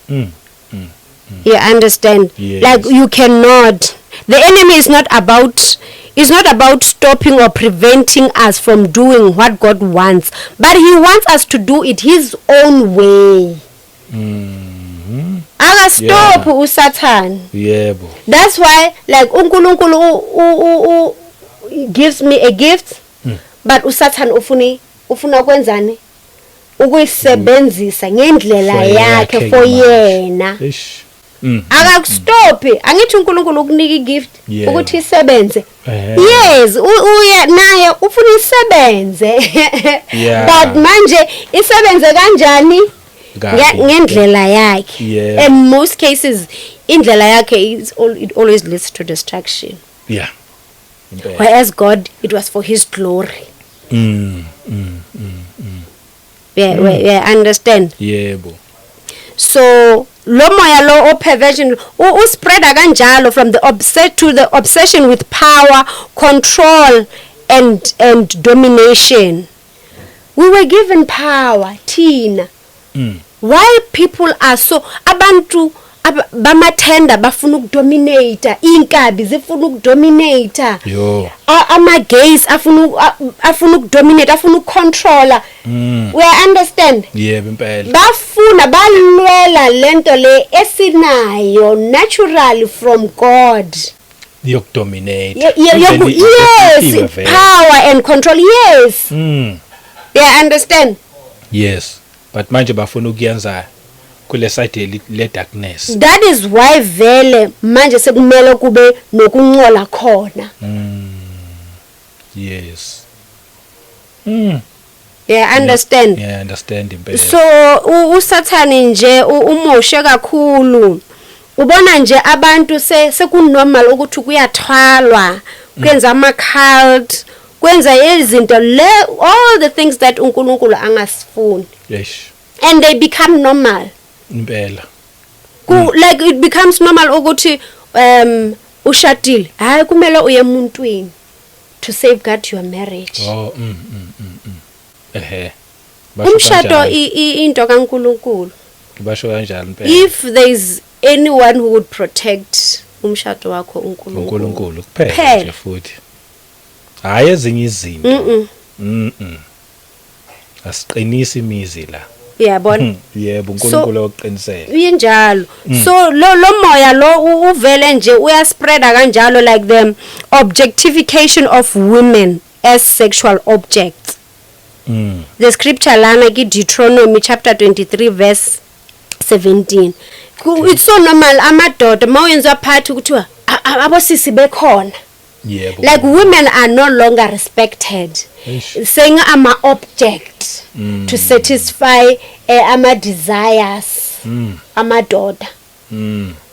You understand? Yes. Like you cannot. The enemy is not about stopping or preventing us from doing what God wants, but he wants us to do it his own way. Stop uSathane. Yebo. That's why like uNkulunkulu gives me a gift, but uSathane ufuna kwenzani ukuyisebenzisa ngendlela yakhe for yena. Akakustop. Angithi uNkulunkulu ukunika igift ukuthi isebenze. Yes, uya naye ufuna isebenze. But manje isebenze kanjani? Ngendlela yakhe. In most cases indlela yakhe it always leads to destruction. Yeah. Whereas God, it was for his glory. Yeah, understand? Yebo. So lo moya lo perversion spread kanjalo from the obsession with power, control and domination. We were given power, Tina. Why people are so abantu bamathenda bafuna ukudominate, inkabi zifuna ukudominate, ama-gays afuna ukudominate, afuna ukucontrola. We understand? Yebo impela. Bafuna balwela lento le esinayo naturally from God. Yokudominate. Yes, power and control. Yes. Yeah, understand? Yes. But manje bafuna ukuyenza kule side le darkness. That is why vele manje sekumele kube nokuncola khona. Yes. Yeah, understand? Yeah, understand impela. So uSathane nje umoshe kakhulu. Ubona nje abantu sekunormal ukuthi kuyathwalwa, kwenza ama cult, kwenza izinto all the things that uNkulunkulu angasifuni. Yes. And they become normal. Impela. Like it becomes normal ukuthi ushadile hayi kumele uye emuntwini to safeguard your marriage. Umshado into kaNkulunkulu. Basho kanjalo impela. If there is anyone who would protect umshado wakho uNkulunkulu kuphela nje futhi. Hayi ezinye izinto. Asiqinisa imizi la. uyabona yebo uNkulunkulu oqinisele injalo so lo moya lo uvele nje uyaspreada kanjalo like the objectification of women as sexual objects. The scripture lana ki Deuteronomy chapter 23 verse 17. It's so normal amadoda mawenza phathi ukuthiwa abosisi bekhona. yebo Like women are no longer respected. Saying I'm an object to satisfy ama desires. Amadoda.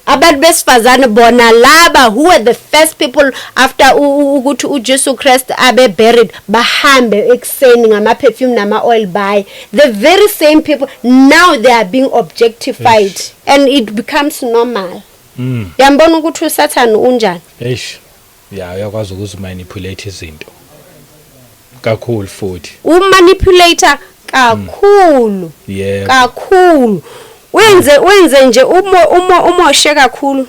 Abantu besifazane bona laba who were the first people after ukuthi uJesu Christ abe buried bahambe ekseni ngama perfume nama oil buy, the very same people now they are being objectified and it becomes normal. Yambona ukuthi uSathane unjani? Ya uyakwazi ukuzimanipulate izinto kakhulu futhi Umanipulator kakhulu. yebo Kakhulu. Wenze nje umoshe kakhulu.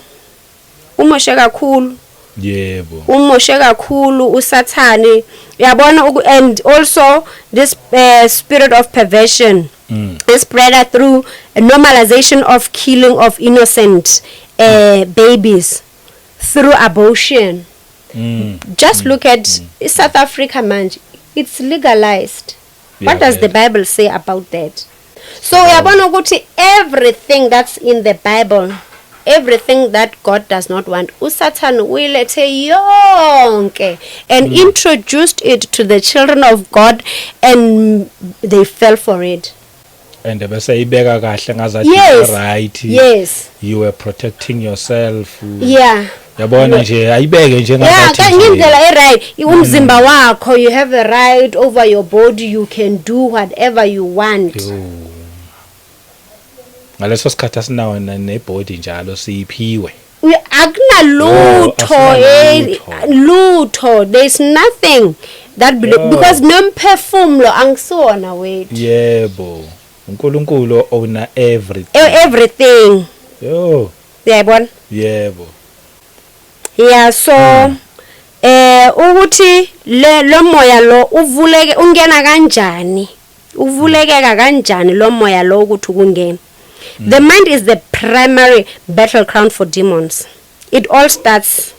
Umoshe kakhulu. yebo Umoshe kakhulu uSathane. Uyabona and also this spirit of perversion is spread through a normalization of killing of innocent babies through abortion. Just look at South Africa, man. It's legalized. What does the Bible say about that? So uyabona ukuthi everything that's in the Bible, everything that God does not want, uSathane uyilethe yonke and introduced it to the children of God and they fell for it. and bese ibeka kahle ngazathi right. Yes. You were protecting yourself. Yeah. Yabona nje ayibeke nje ngazathi Yeah, ngendlela right. Umzimba wakho, you have a right over your body, you can do whatever you want. Ngaleso sikhathi asinawo nebody njalo siyiphiwe. Akunalutho lutho, there's nothing that because nomphefumulo angisiwona wethu. Yebo. uNkulunkulu owner Everything. Yo. Yabona? Yebo. Yeah, so ukuthi lo moya lo uvuleke ungena kanjani? Uvulekeka kanjani lo moya lo ukuthi ukungena? The mind is the primary battleground for demons. It all starts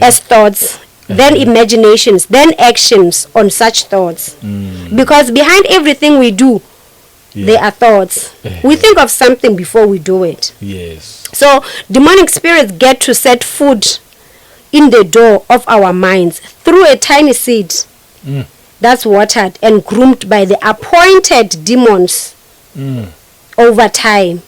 as thoughts, then imaginations, then actions on such thoughts. Because behind everything we do, there are thoughts. We think of something before we do it. Yes. So demonic spirits get to set foot in the door of our minds through a tiny seed that's watered and groomed by the appointed demons. Over time,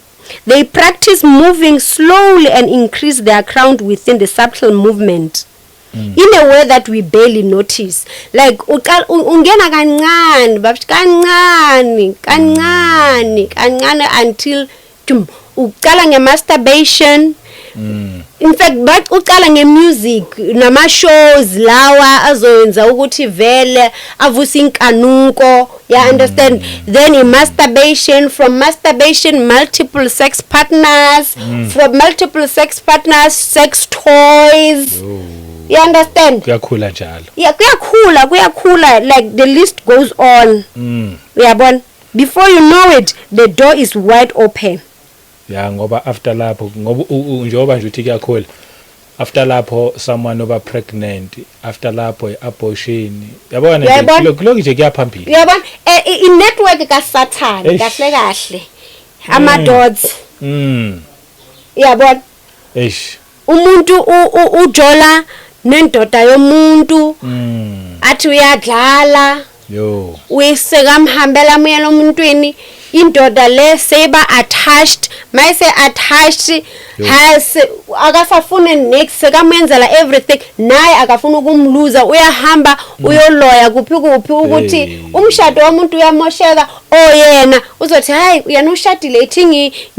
they practice moving slowly and increase their ground within the subtle movement in a way that we barely notice. Like ungena kancane until uqala nge-masturbation. In fact, but uqala nge-music nama shows lawa azoyenza ukuthi vele avusa inkanuko, you understand? Then in masturbation, from masturbation multiple sex partners, from multiple sex partners sex toys. You understand? Kuyakhula njalo. Yeah, kuyakhula, like the list goes on. Uyabona? Before you know it, the door is wide open. Yeah, ngoba after lapho ngoba njengoba nje uthi kuyakhula, after lapho someone over pregnant, after lapho abortion, yabona nje lokho nje kuyaphambili. Uyabona in network kaSathane kahle ama dots. Uyabona? Umuntu ujola nendoda yomuntu athi uyadlala, uyiseka mhambela moyela umuntweni, indoda le seba attached, mayise attached has akasafuna next sekamenzela everything, naye akafuna ukumluza, uyahamba uyoloya kuphi ukuthi umshado womuntu uyamosheka, oyena uzothi hayi uyana ushadile ethi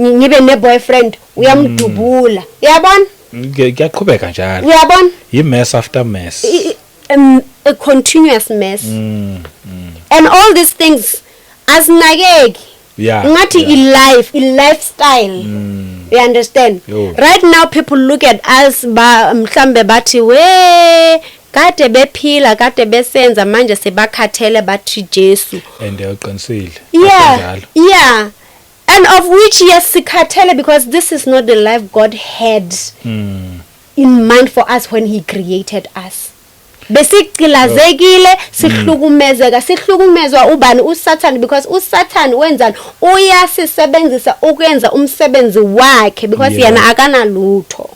ngibe ne boyfriend, uyamdubula. Uyabona? Kuyaqhubeka njalo. Uyabona? Mess after mess. A continuous mess. And all these things azinakeki. Ngathi lifestyle. You understand? Right now people look at us mhlambe bathi we kade bephila kade besenza manje sebakhathele bathi Jesu and uqinisile yeah and of which yes sikhathele because this is not the life God had in mind for us when he created us. Besikilazekile sihlukumezwa ubani uSathane because uSathane wenzani uyasisebenzisa ukwenza umsebenzi wakhe because yena akana lutho.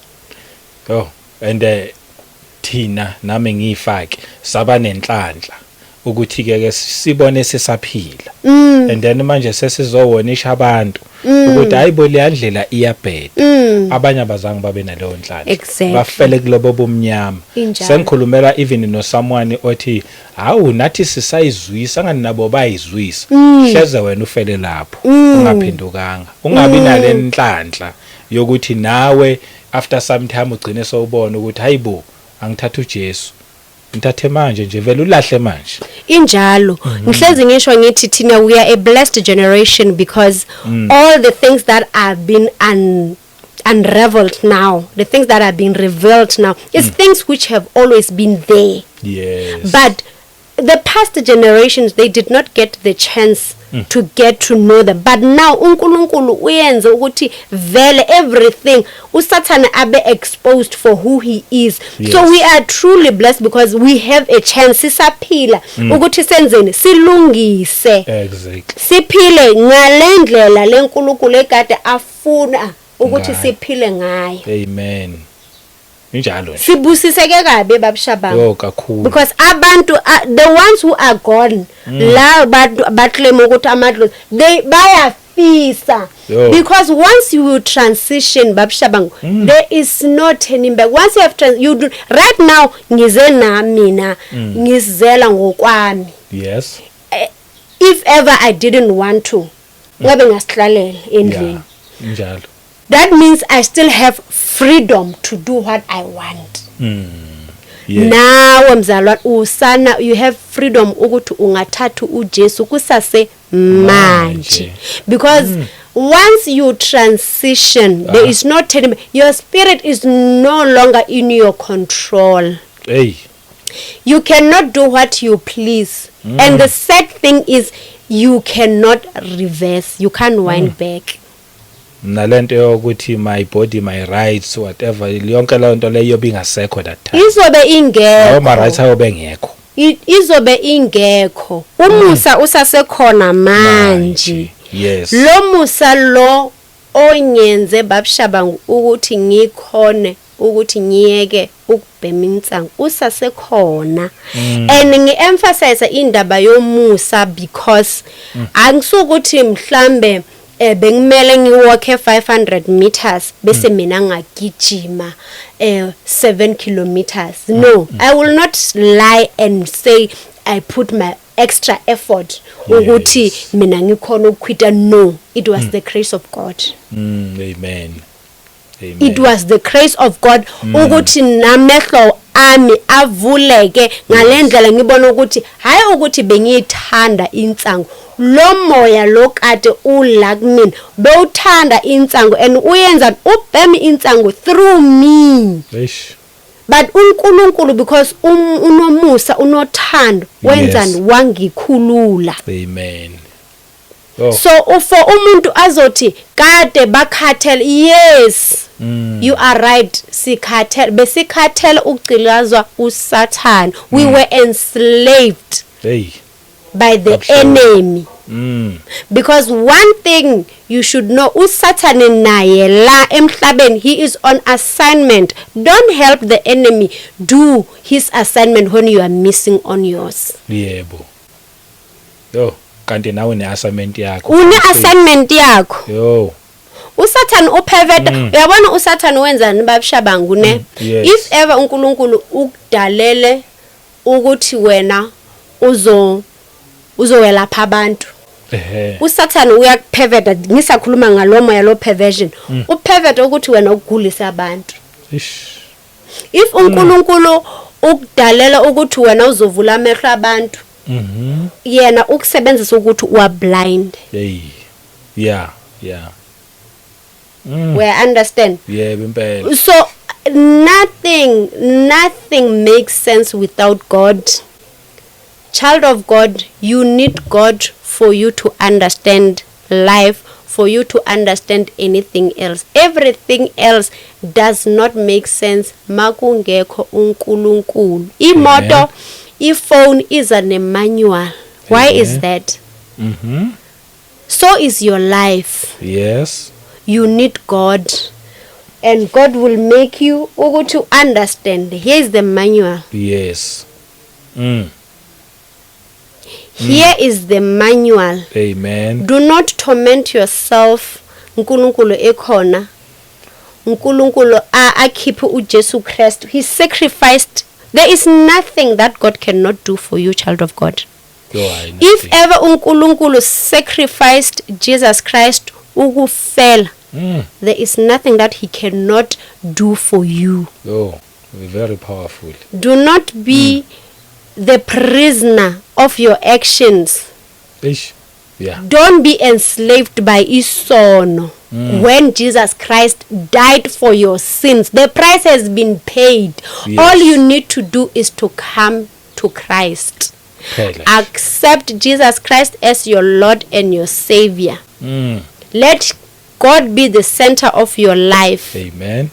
And thina nami ngifake saba nenhlanhla ukuthi ke sibone sisaphila and then manje sesizowonisha abantu ukuthi hayibo leyandlela iyabheda abanye abazange babe naleyo nhlanhla bafele kulobo bomnyama sengikhulumela even no someone othi hawu nathi sisayizwisa ngani nabo bayizwisa hleze wena ufele lapho ungaphindukanga ungabi nale nhlanhla yokuthi nawe after some time ugcine sowubona ukuthi hayibo angithatha uJesu ngithathe manje nje vele ulahle manje injalo ngihlezi ngisho ngithi thina we are a blessed generation because all the things that have been unraveled now, the things that are being revealed now is things which have always been there. Yes. But the past generations, they did not get the chance to get to know them. But now uNkulunkulu uyenza ukuthi vele everything uSathane abe exposed for who he is. Yes. So we are truly blessed because we have a chance sisaphila ukuthi senzeni silungise. Exactly. Siphile ngalendlela leNkulunkulu ekade afuna ukuthi siphile ngayo. Amen. Injalo nje. Sibusiseke kabe babushabangu. Kakhulu. Because abantu the ones who are gone la batclaim ukuthi amadlozi they bayafisa. Because once you will transition babushabangu there is no turning back. Once you have right now ngize mina ngizela ngokwami. Yes. If ever I didn't want to ngabe ngasihlalela endlini. Injalo. That means I still have freedom to do what I want. Yes. Now mzalwa usana you have freedom ukuthi ungathatha uJesu kusase manje because once you transition there is no turning back. Your spirit is no longer in your control. Hey. You cannot do what you please. And the sad thing is you cannot reverse. You can't wind back. Nalento yokuthi my body my rights whatever yonke le nto leyo bingasekho that time izobe ingekho my rights ayobe ngekho izobe ingekho umusa usasekhona manje. Yes. Lo musa lo onyenze babushabangu ukuthi ngikhone ukuthi ngiyeke ukubhema insangu usasekhona and ngi-emphasize indaba yomusa because angisukuthi mhlambe bengimele ngiwalke 500 meters bese mina ngagijima 7 kilometers. No, I will not lie and say I put my extra effort ukuthi mina ngikhona ukukhwita. No, it was the grace of God. Amen. Amen. It was the grace of God ukuthi namehlo ami avuleke ngalendlela ngibona ukuthi hayi ukuthi bengiyithanda insangu lo moya lo kade ula kumina bewuthanda insangu and uyenza ubhemi insangu through me. But uNkulunkulu because unomusa unothando wenzani wangikhulula. Amen. So for umuntu azothi kade bakhathela yes you are right sikhathela besikhathela ukucilazwa uSathane. We were enslaved by the enemy. Because one thing you should know uSathane naye la emhlabeni he is on assignment. Don't help the enemy do his assignment when you are missing on yours. Yebo. Kanti nawe ne-assignment yakho. Une-assignment yakho. uSathane upheveta uyabona uSathane wenzani babushabangu ne if ever uNkulunkulu ukudalele ukuthi wena uzowelapha abantu uSathane uyakupheveta ngisakhuluma ngalomoya lo perversion upheveta ukuthi wena ugulisa abantu. If uNkulunkulu ukudalela ukuthi wena uzovula amehlo abantu yena ukusebenzisa ukuthi uwa blind. We understand. Impela. So nothing makes sense without God. Child of God, you need God for you to understand life, for you to understand anything else. Everything else does not make sense makungekho uNkulunkulu. Imoto, iphone is a manual. Why is that? So is your life. Yes. You need God, and God will make you to understand. Here is the manual. Yes. Here is the manual. Amen. Do not torment yourself. Nkulunkulu ekhona. Nkulunkulu akhiphe uJesu Christ. He sacrificed. There is nothing that God cannot do for you, child of God. If ever uNkulunkulu sacrificed Jesus Christ ukufela, there is nothing that he cannot do for you. Oh, very powerful. Do not be the prisoner of your actions. Yeah. Don't be enslaved by isono. When Jesus Christ died for your sins, the price has been paid. Yes. All you need to do is to come to Christ. Accept Jesus Christ as your Lord and your Savior. Let God be the center of your life. Amen.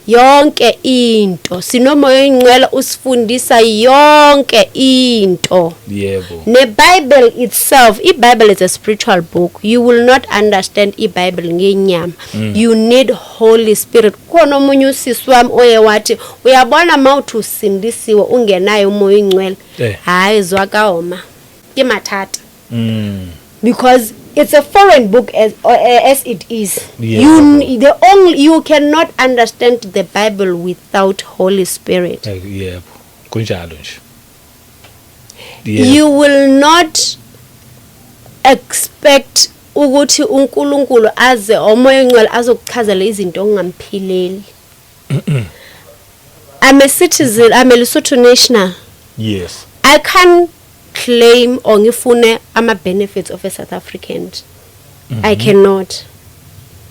Yonke into sinomoya ingcwele usifundisa yonke into. Yebo. Ne-Bible itself, i-Bible is a spiritual book. You will not understand i-Bible ngenyama. You need Holy Spirit. Khona omunye usisi wami oye wathi uyabona mawuthi usindisiwe ungenayo umoya ingcwele. Hayi zwakaoma. Ke mathata. Because it's a foreign book as it is. Yeah. You cannot understand the Bible without Holy Spirit. Yebo. Kunjalo nje. You will not expect ukuthi uNkulunkulu aze omoya ingcwele azokuchazela izinto ongamphileli. I'm a citizen, I'm a Lesotho national. Yes. I can't claim or ngifune ama benefits of a South African. I cannot.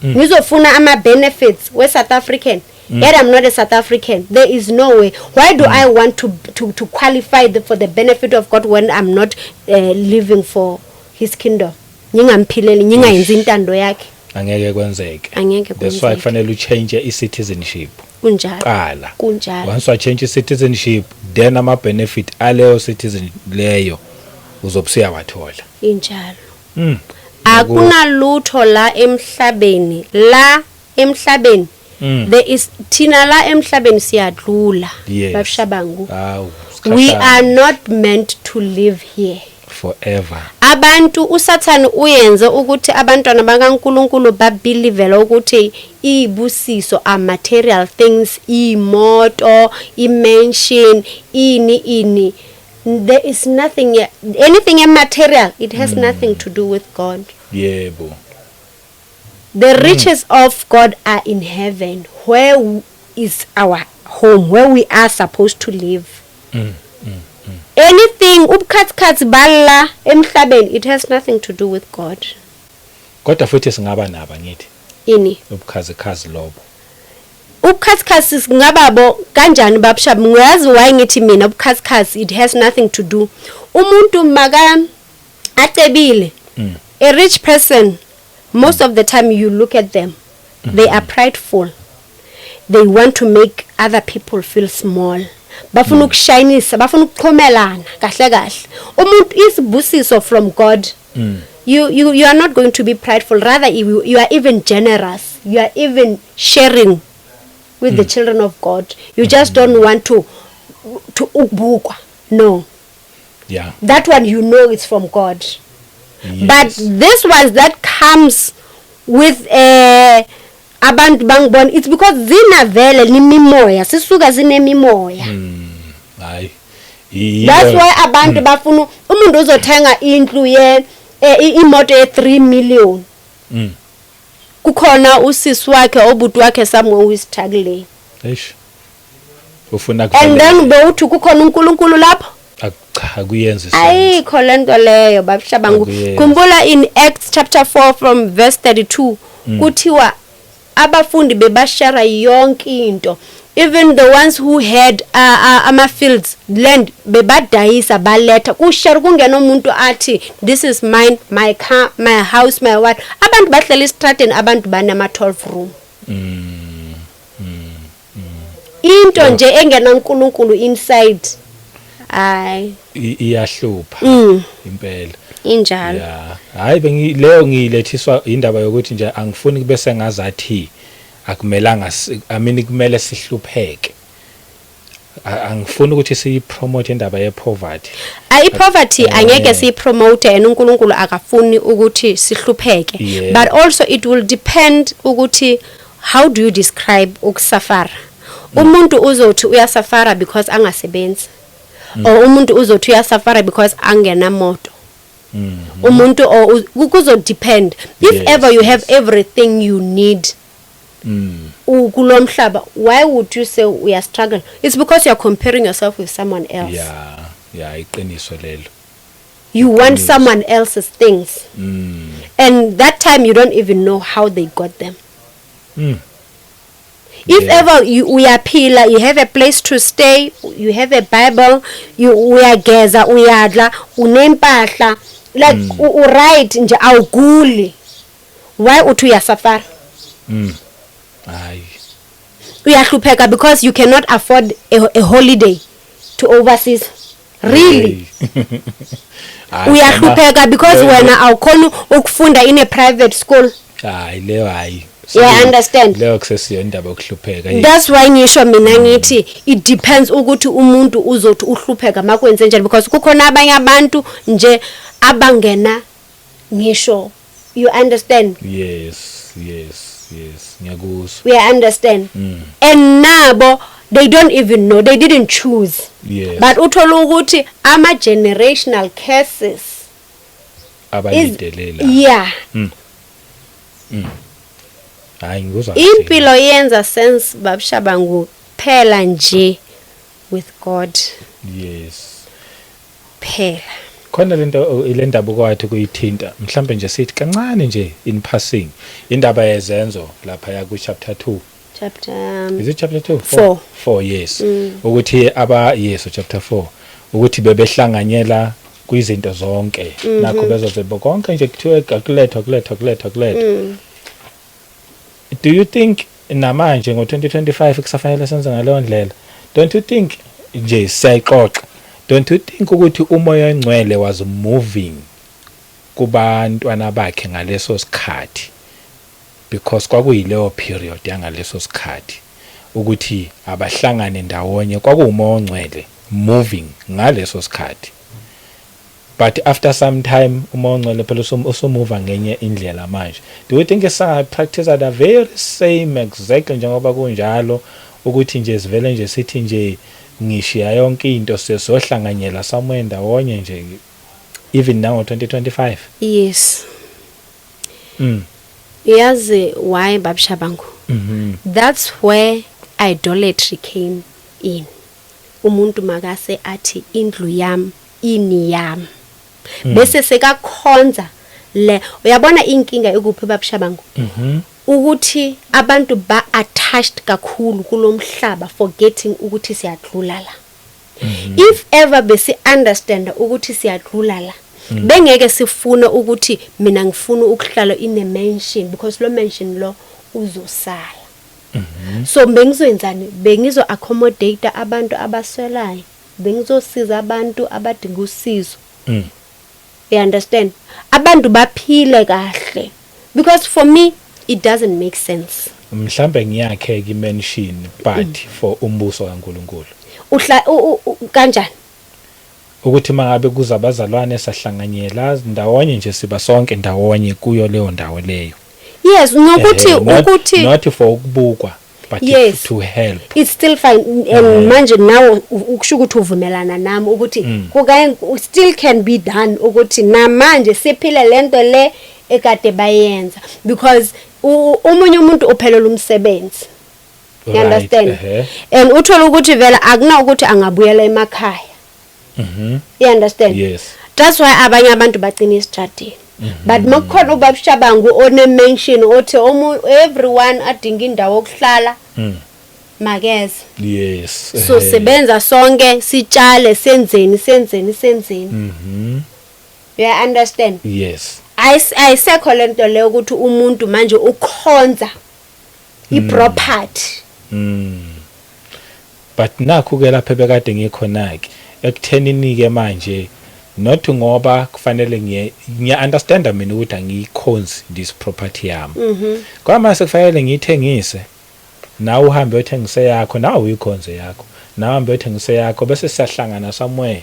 Ngizofuna ama benefits we South African. Yet I'm not a South African. There is no way. Why do I want to qualify for the benefit of God when I'm not living for his kingdom? Ngingamphileli, ngingayenza intando yakhe. Angeke kwenzeke. Angeke kwenzeke. That's why kufanele uchange i-citizenship. Kunjalo. Qala. Kunjalo. Once you change i-citizenship, then ama benefit aleyo citizen leyo uzobsiya wathola. Injalo. Akunalutho la emhlabeni. There is thina la emhlabeni siyadlula. Babshabangu. We are not meant to live here forever. Abantu uSathane uyenze ukuthi abantwana bakaNkulunkulu babelievela ukuthi ibusiso are material things, imoto, imansion, ini. There is nothing anything immaterial. It has nothing to do with God. Yebo. The riches of God are in heaven, where is our home, where we are supposed to live. Anything ubukhathikhathi bala emhlabeni, it has nothing to do with God. Kodwa futhi singaba naba ngithi. Ini Ubukhathikhathi lobo. Ubukhathikhathi singababo kanjani babshaba? Ngiyazi why ngithi mina ubukhathikhathi it has nothing to do. Umuntu maka acebile. A rich person, most of the time you look at them, they are prideful. They want to make other people feel small. Bafuna ukushinisa, bafuna ukuxhomelana kahle kahle. Umuntu isibusiso from God. You are not going to be prideful, rather you are even generous. You are even sharing with the children of God. You just don't want to ukubukwa. No. Yeah. That one you know it's from God. Yes. But this one that comes with abantu bangibona, it's because zina vele nimimoya sisuka zinemimoya. Hayi. That's why abantu bafuna umuntu uzothenga indlu imoto ye3 million. Kukhona usisi wakhe obuti wakhe somewhere who is struggling. Eish. Ufuna And then bowuthi kukhona uNkulunkulu lapho? Akuyenzi sense. Ayikho lento leyo babshabangu. Khumbula in Acts chapter 4 from verse 32 kuthiwa abafundi bebashare yonke into. even the ones who had ama-fields land bebadayisa baletha kushare kungena umuntu athi this is mine, my car, my house, my what. Abantu bahlala estradeni, abantu banama-12 room. Into nje engena uNkulunkulu inside hayi iyahlupha impela injalo. yeah hayi leyo ngilethiswa indaba yokuthi nje angifuni kube sengazathi akumelanga kumele sihlupheke. Angifuni ukuthi siyipromote indaba yepoverty. I-poverty angeke siyipromote and uNkulunkulu akafuni ukuthi sihlupheke. But also it will depend ukuthi how do you describe ukusafara. Umuntu uzothi uyasafara because angasebenzi. Or umuntu uzothi uyasafara because angena moto. Umuntu kuzo depend. If ever you have everything you need kulomhlaba, why would you say we are struggling? It's because you are comparing yourself with someone else. Yeah iqiniso lelo. You want someone else's things. And that time you don't even know how they got them. If ever we are pila, you have a place to stay, you have a Bible, we are geza, uyadla, unempahla, like right nje awuguli. Why uthi uyasafara? Aye. Uyahlupheka because you cannot afford a holiday to overseas. Really? Uyahlupheka because wena awukhona ukufunda in a private school. Hayi leyo hayi. Yeah, understand. Leyo kusesiyo indaba yokuhlupheka. That's why ngisho mina ngithi it depends ukuthi umuntu uzothi uhlupheka makwenze njani, because kukhona abanye abantu nje abangena ngisho. You understand? Yes ngiyakuzwa. We understand. And nabo they don't even know, they didn't choose. Yes. But uthola ukuthi ama generational curses abayidelela. Yeah. Hayi ngizwa. Impilo yenza sense babushabangu phela nje with God. Yes. Phela. Khona lento ilendaba kwathi kuyithinta mhlambe nje sithi kancane nje in passing indaba yezenzo lapha ya ku chapter 2. Is it chapter 2? 4 yes. Ukuthi chapter 4 ukuthi bebehlanganyela kwizinto zonke nakho bezozebe konke nje kuthiwe calculate. Do you think namanje ngo2025 kusafanele senze ngaleyo ndlela? Don't you think nje sayixoxa? Don't you think ukuthi umoya ongcwele was moving kubantwana bakhe ngaleso sikhathi? Because kwakuyileyo period yangaleso sikhathi ukuthi abahlangane ndawonye, kwakuumoya ongcwele moving ngaleso sikhathi. But after some time umoya ongcwele phela usomove ngenye indlela manje. Do you think esa practice the very same exactly njengoba kunjalo ukuthi nje sivele nje sithi nje ngishiya yonke into sesohlanganyela somewhere ndawonye nje even now 2025? Yes. Yazi why babushabangu? That's where idolatry came in. Umuntu makase athi indlu yami ini yami. Bese sekakhonza le uyabona inkinga ekuphi babushabangu? Ukuthi abantu ba attached kakhulu kulomhlaba forgetting ukuthi siyadlulala. If ever bese understand ukuthi siyadlulala, bengeke sifuna ukuthi mina ngifuna ukuhlala in a mansion because lo mansion lo uzosala. So bengizowenzani? Bengizo accommodate abantu abaswelayo, bengizosiza abantu abadinga usizo. You understand? Abantu baphile kahle, because for me it doesn't make sense. Mhlambe ngiyakhe mention but for umbuso kaNkulunkulu kanjani ukuthi mangabe kuzabazalwane sahlanganyela ndawonye nje siba sonke ndawonye kuyo leyo ndawo leyo. Yes, nokuthi ukuthi not for ukubukwa but yes, to help. It's still fine. And manje nawo ukusho ukuthi uvumelana nami ukuthi still can be done ukuthi namanje siphile lento le ekade bayenza, because umunye umuntu uphelela umsebenzi. You understand? And uthola ukuthi vela akuna ukuthi angabuyela emakhaya. You understand? Yes. That's why abanye abantu bagcina istradini. But makukhona ubabushabangu one mention othi everyone adinga indawo okuhlala. makeze. Yes. So sebenza sonke sitshale senzeni. You understand? Yes. Ayisekho lento leyo ukuthi umuntu manje ukhonza iproperty. But nakho ke lapha bekade ngikhona ke ekuthenini ke manje not ngoba kufanele ngiya understand mina ukuthi angiyikhonzi this property yami. Kwama sekufanele ngiyithengise. Nawe uhambe uyothengisa yakho, nawe uyikhonze yakho. Nawe uhambe uyothengisa yakho bese siyahlangana somewhere.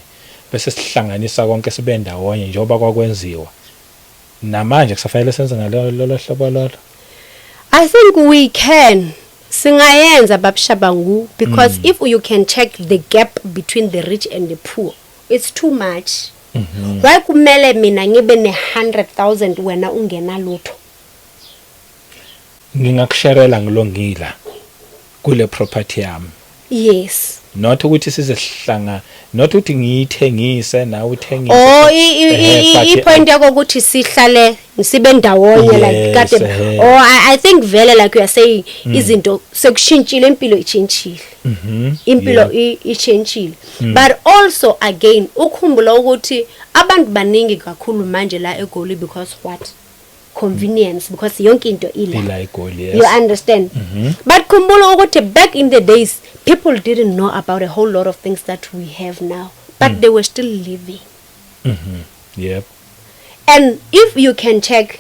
Bese sihlanganisa konke sibe ndawonye njengoba kwakwenziwa. Namanje kusafanele senze ngalolo hlobo lolo. I think we can. Singayenza babshabangu because if you can check the gap between the rich and the poor, it's too much. Why kumele mina ngibe ne 100,000 wena ungena lutho? Ngingakusharela ngilongila kule property yami. Yes. Not ukuthi sizehlanga, not ukuthi ngiyithengise nawe uthengise. Oh, I point yakho ukuthi sihlale sibe ndawonye like kade. Oh, I think vele like you are saying izinto sekushintshile impilo ichintshile. Impilo ichintshile. But also again ukhumbula ukuthi abantu baningi kakhulu manje la eGoli because what? Convenience, because yonke into ila. Yes. You understand? But kumbula ukuthi back in the days people didn't know about a whole lot of things that we have now, but they were still living. Yep. And if you can check,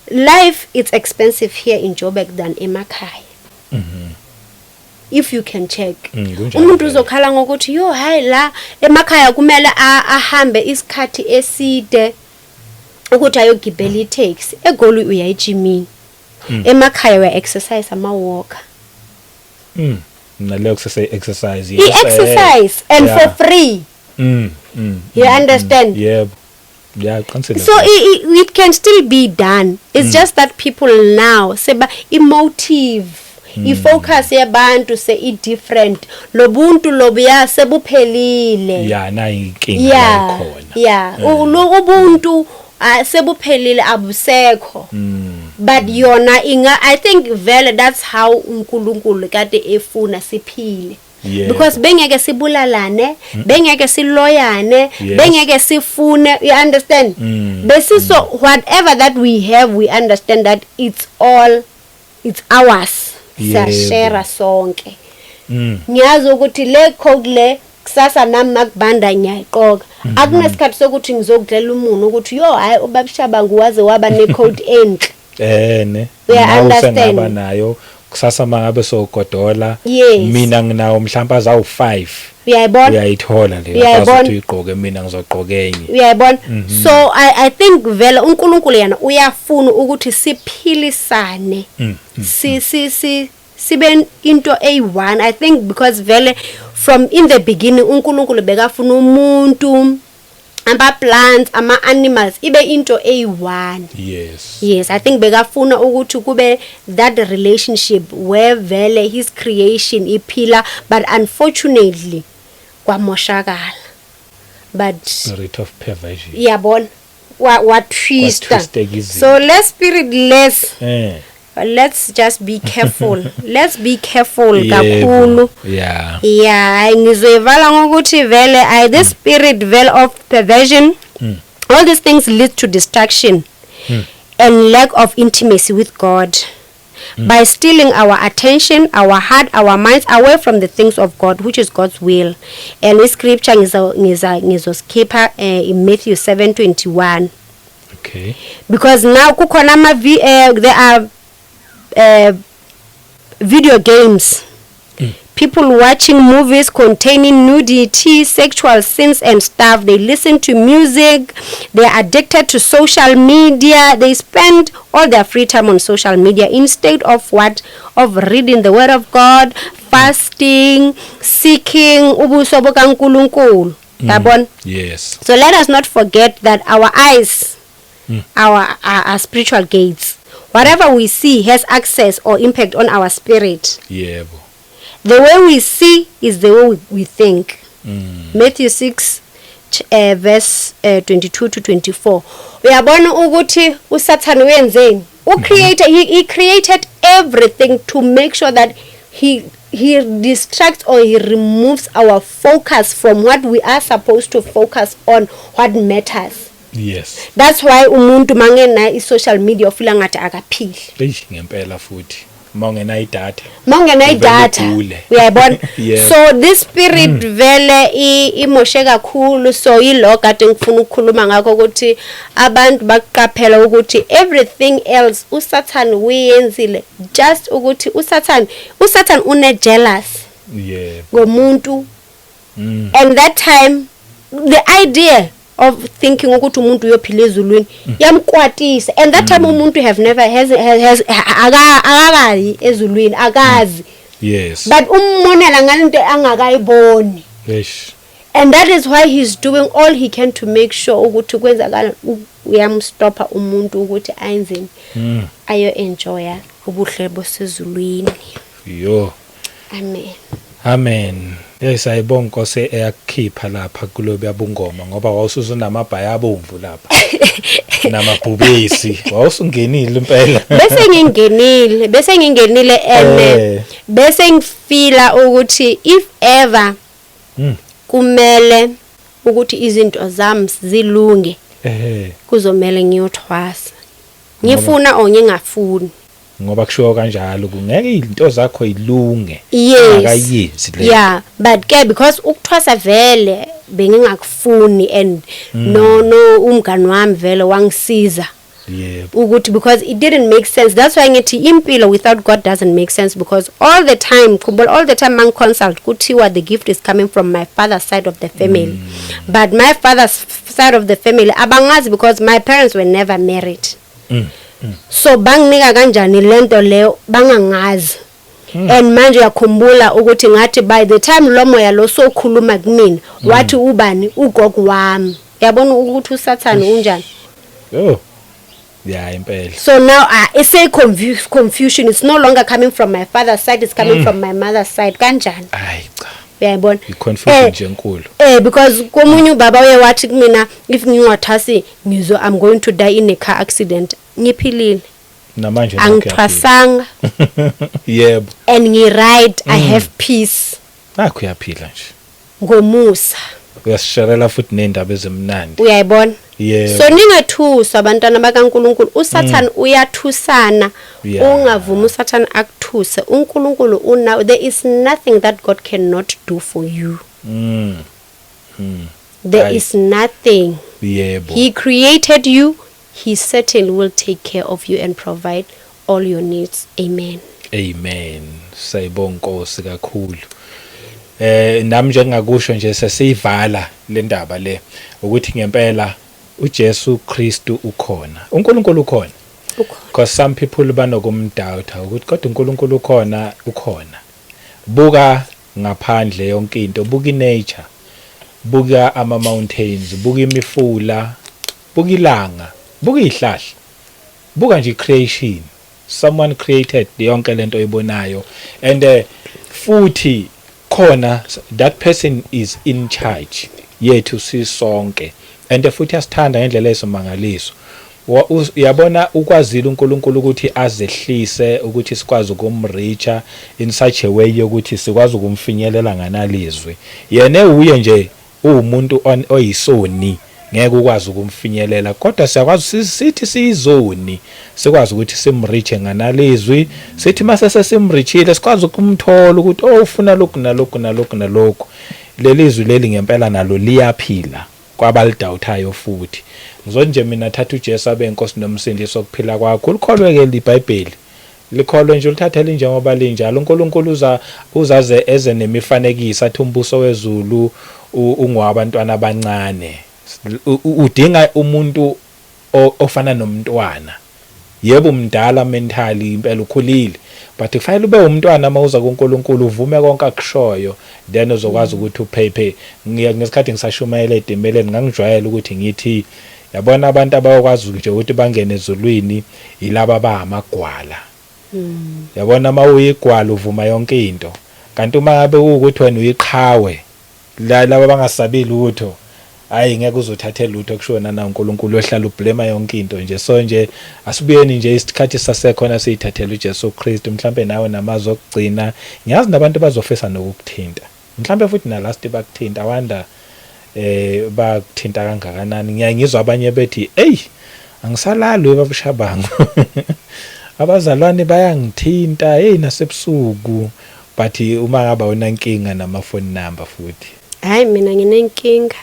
life is expensive here in Joburg than emakhaya. If you can check, umuntu uzokhala ngokuthi yo hayi la emakhaya kumele ahambe isikhathi eside ukuthi ayogibela itaxi. eGoli uyayijimini. Emakhaya we exercise walker. Naleyo exercise. Exercise and for free. You understand? Yeah. Yeah, consider. So it can still be done. It's just that people now seba emotive. I-focus yabantu se different. Lobuntu lobuya sebuphelile. Yeah, na inkinga yakhona. Yeah. Ubuntu sebuphelile abusekho. But yona I think vele that's how uNkulunkulu kade efuna siphile. Because bengeke sibulalane, bengeke siloyane, bengeke sifune, you understand? So whatever that we have, we understand that it's ours. Siyashare sonke. Ngiyazi ukuthi le code le kusasa nami makubanda ngiyayiqoka. Akunesikhathi sokuthi ngizokudlela umuntu ukuthi yo hayi ubabshabangu waze waba ne code enhle. Ne. We understand. Nayo kusasa mangabe sogodola Yes. mina nginawo mhlawumbe azawu5. Uyayibona? Uyayithola leyo ukuthi uyigqoke mina ngizogqoka enye. Uyayibona? So I think vele uNkulunkulu yana uyafuna ukuthi siphilisane. Sibe into A1. I think because vele from in the beginning uNkulunkulu bekafuna umuntu, ama-plants, ama-animals ibe into A1. Yes, I think bekafuna ukuthi kube that relationship where vele his creation iphila, but unfortunately kwamoshakala. But spirit of perversion. Yabona what twista. So let's spiritless. Let's just be careful. Let's be careful kakhulu. Yeah, ngizoyivala ngokuthi vele this spirit vele of perversion, all these things lead to distraction and lack of intimacy with God by stealing our attention, our heart, our minds away from the things of God, which is God's will. And this scripture ngizoskipha in Matthew 7:21. Okay. Because now kukhona there are video games, people watching movies containing nudity, sexual sins and stuff. They listen to music, they are addicted to social media, they spend all their free time on social media instead of reading the word of God, fasting, seeking ubuso bukaNkulunkulu. Yes. So let us not forget that our eyes our spiritual gates. Whatever we see has access or impact on our spirit. Yeah. The way we see is the way we think. Matthew 6 verse 22 to 24. Uyabona ukuthi uSathane wenzeni? He created everything to make sure that he he distracts or he removes our focus from what we are supposed to focus on, what matters. Yes. That's why umuntu mangena i-social media ufila ngathi akaphili. Eish ngempela futhi. Mawungena idatha. Mawungena idatha. Uyayibona? Yeah. So this spirit vele imoshe kakhulu, so yilo kade ngifuna ukukhuluma ngakho ukuthi abantu baqaphela ukuthi everything else uSatan uyenzile just ukuthi uSatan une jealous. Yeah. Ngomuntu. And that time the idea of thinking ukuthi umuntu uyophila ezulwini yamkwatisa, and that time umuntu has akakayi ezulwini akazi. Yes. But ummonela ngalento angakayiboni. Yes. And that is why he's doing all he can to make sure ukuthi kwenzakala uyamstopa umuntu ukuthi ayenzeni ayo enjoya ubuhle bosezulwini. Yo. Amen. Sayibonga Nkosi eyakhipha lapha kulobu yabungoma ngoba wawusunamabhaya abomvu lapha namabhubesi wawusungenile impela. Bese ngingenile and bese ngifila ukuthi if ever kumele ukuthi izinto zami zilunge kuzomela ngiyothwasa ngifuna or ngingafuni ngoba kushiwo kanjalo kungeke izinto zakho ilunge akayenzi le. Yeah, but ke because ukuthwasa vele bengingakufuni and no umngani wami vele wangisiza. Yeah. Ukuthi because it didn't make sense. That's why ngithi impilo without God doesn't make sense, because all the time man consult kuthiwa the gift is coming from my father's side of the family. But my father's side of the family abangazi because my parents were never married. So banginika kanjani lento leyo bangangazi. And manje yakhumbula ukuthi ngathi by the time lo moya lo sokhuluma kumina wathi ubani ugogo wami. Yabona ukuthi uSathane unjani? Oh. Yeah, impela. So now it's a confusion. It's no longer coming from my father's side, it's coming from my mother's side. Kanjani? Hayi cha. Uyayibona? Confusion nje enkulu. Because komunye ubaba uyewathi kumina if ngingathasi ngizwe I'm going to die in a car accident. Ngiphilile. Namanje angithwasanga. Yebo. And ngiride I have peace. Nakho uyaphila nje. Ngomusa. Uyasisharela futhi nendaba ezimnandi. Uyayibona? Yeah. So ningethusa abantwana bakaNkulunkulu. uSathane uyathusana. Ungavuma uSathane akuthuse. uNkulunkulu there is nothing that God cannot do for you. There is nothing. Yebo. He created you. He certainly will take care of you and provide all your needs. Amen. Amen. Sayibonga Nkosi kakhulu. Nami nje ngakusho nje sesiyivala le ndaba le ukuthi ngempela uJesu Kristu ukhona. uNkulunkulu ukhona. Because some people banokumdoubta ukuthi kodwa uNkulunkulu ukhona. Buka ngaphandle yonke into, buka nature, buka ama mountains, buka imifula, buka ilanga, buka izihlahla. Buka nje creation. Someone created yonke lento oyibonayo, and futhi khona that person is in charge yethu sisonke, and futhi asithanda ngendlela esimangaliso. Uyabona ukwazile uNkulunkulu ukuthi azehlise ukuthi sikwazi ukumreacha in such a way yokuthi sikwazi ukumfinyelela nganalizwe. Yena uye nje umuntu oyisoni ngeke ukwazi ukumfinyelela, kodwa siyakwazi sithi siyizoni sikwazi ukuthi simreache nganalizwi. Sithi mase sesimreachile sikwazi ukumthola ukuthi ufuna lokhu nalokhu. Lelizwi leli ngempela nalo liyaphila kwabalidawuthayo futhi. Ngizonje mina thatha uJesu abe inkosi nomsindisi okuphila kwakho. Likholweke liBhayibheli. Likholwe nje ulithathele njengoba linjalo. uNkulunkulu uzaze eze nemifanekiso athi umbuso wezulu ungwabantwana abancane. Udinga umuntu ofana nomntwana. Yebo umdala mentally impela ukhulile, but kufanele ube umntwana mawuza kuNkulunkulu uvume konke akushoyo, then uzokwazi ukuthi uphephe. Ngesikhathi ngisashumayela edemeleni ngangijwayela ukuthi ngithi yabona abantu abakwazi nje ukuthi bangene ezulwini ilaba abahamagwala. Yabona mawuyigwala uvuma yonke into, kanti uma ngabe ukuthi wena uyiqhawe laba bangasabili utho hayi ngeke uzothathe lutho kushona na uNkulunkulu ohlala ublema yonke into nje. So nje asibuyeni nje isikhathi sasekhona siyithathele uJesu Kristu, mhlambe nawe namazwi okugcina. Ngiyazi nabantu bazofisa nokukuthinta, mhlambe futhi na last bakuthinta, awanda bakuthinta kangakanani. Ngiyangizwa abanye bethi angisalali webabushabangu abazalwane bayangithinta nasebusuku, but uma ngaba unankinga nama-phone number futhi. Hayi mina nginenkinga.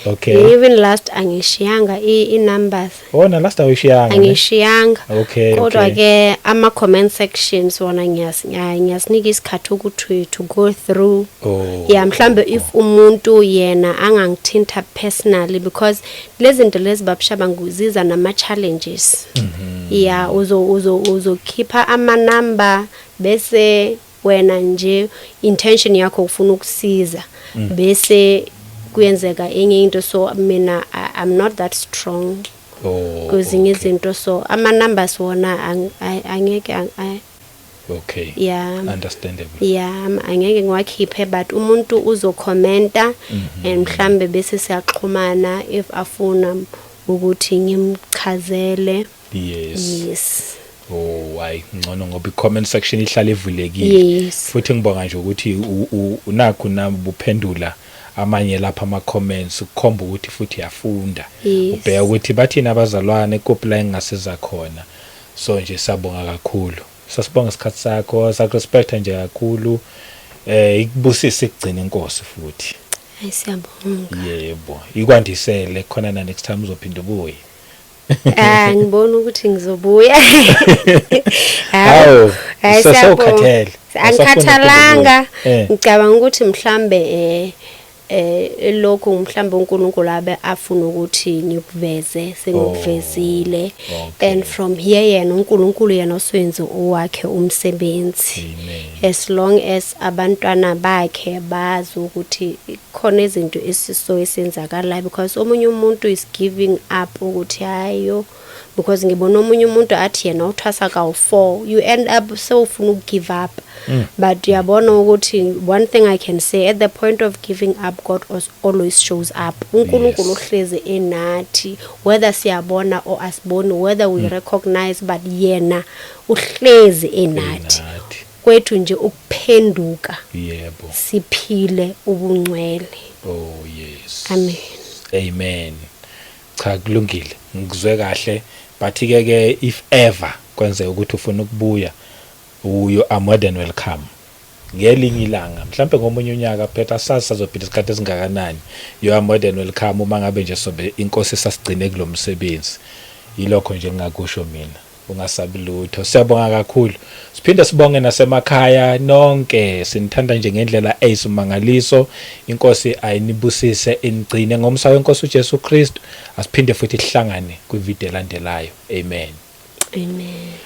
Okay. Even last angishiyanga i-numbers. Na last awishiyanga. Angishiyanga. Okay. Kodwa ke ama comment sections wona ngiyasinika isikhathi ukuthi to go through. Yeah, mhlambe if umuntu yena angangithinta personally, because lezi zinto lezi babushabangu ziza nama challenges. Yeah, uzokhipha ama number bese wena nje intention yakho ufuna ukusiza bese kuyenzeka enye into. So mina I'm not that strong kuzinye izinto, so ama numbers wona angeke okay. Yeah, understandable. Yeah, angeke ngiwakhiphe, but umuntu uzokhomenta and mhlambe bese siyaxhumana if afuna ukuthi ngimchazele. Yes. Hayi ngcono ngoba i-comment section ihlala ivulekile. Futhi ngibonga nje ukuthi unakho nabuphendula amanye lapha ama-comments ukukhomba ukuthi futhi yafunda. Ubheka ukuthi bathina abazalwane kophi la engasiza khona. So nje sabonga kakhulu. Sasibonga isikhathi sakho, sakurespecta nje kakhulu. Ikubusise igcina inkosi futhi. Hayi siyabonga. Yebo. Ikwandisele khona na next time uzophinda ubuye. Ngibona ukuthi ngizobuya. Hawo, sesokhathele. Angikhathalanga. Ngicabanga ukuthi mhlambe lokho mhlambe uNkulunkulu abe afuna ukuthi ngikuveze, sengikuvezile. And from here yena uNkulunkulu yena osenze owakhe umsebenzi. As long as abantwana bakhe bazi ukuthi khona izinto esiso esenzakala, because omunye umuntu is giving up ukuthi hayo, because ngibona omunye umuntu athi yena uthwasa kawu4, you end up so ufuna ugive up. But uyabona ukuthi one thing I can say, at the point of giving up, God always shows up. uNkulunkulu uhleze enathi, whether siyabona or asiboni, whether we recognize, but yena uhleze enathi. Kwethu nje ukuphenduka. Yebo. Siphile ubungcwele. Yes. Amen. Amen. Cha kulungile, ngizwe kahle, but ke if ever kwenze ukuthi ufuna ukubuya, you are more than welcome. Ngelinye ilanga mhlambe ngomunye unyaka phetha sazophila isikhathi esingakanani, you are more than welcome uma ngabe nje sobe inkosi sasigcine kulomsebenzi. Yilokho nje ngingakusho mina, ungasabi lutho. Siyabonga kakhulu. Siphinde sibonge nasemakhaya nonke, sinithanda nje ngendlela eyisimangaliso. Inkosi ayinibusise inigcine ngomsa wenkosi uJesu Kristu. Asiphinde futhi sihlangane kwivideo elandelayo. Amen. Amen.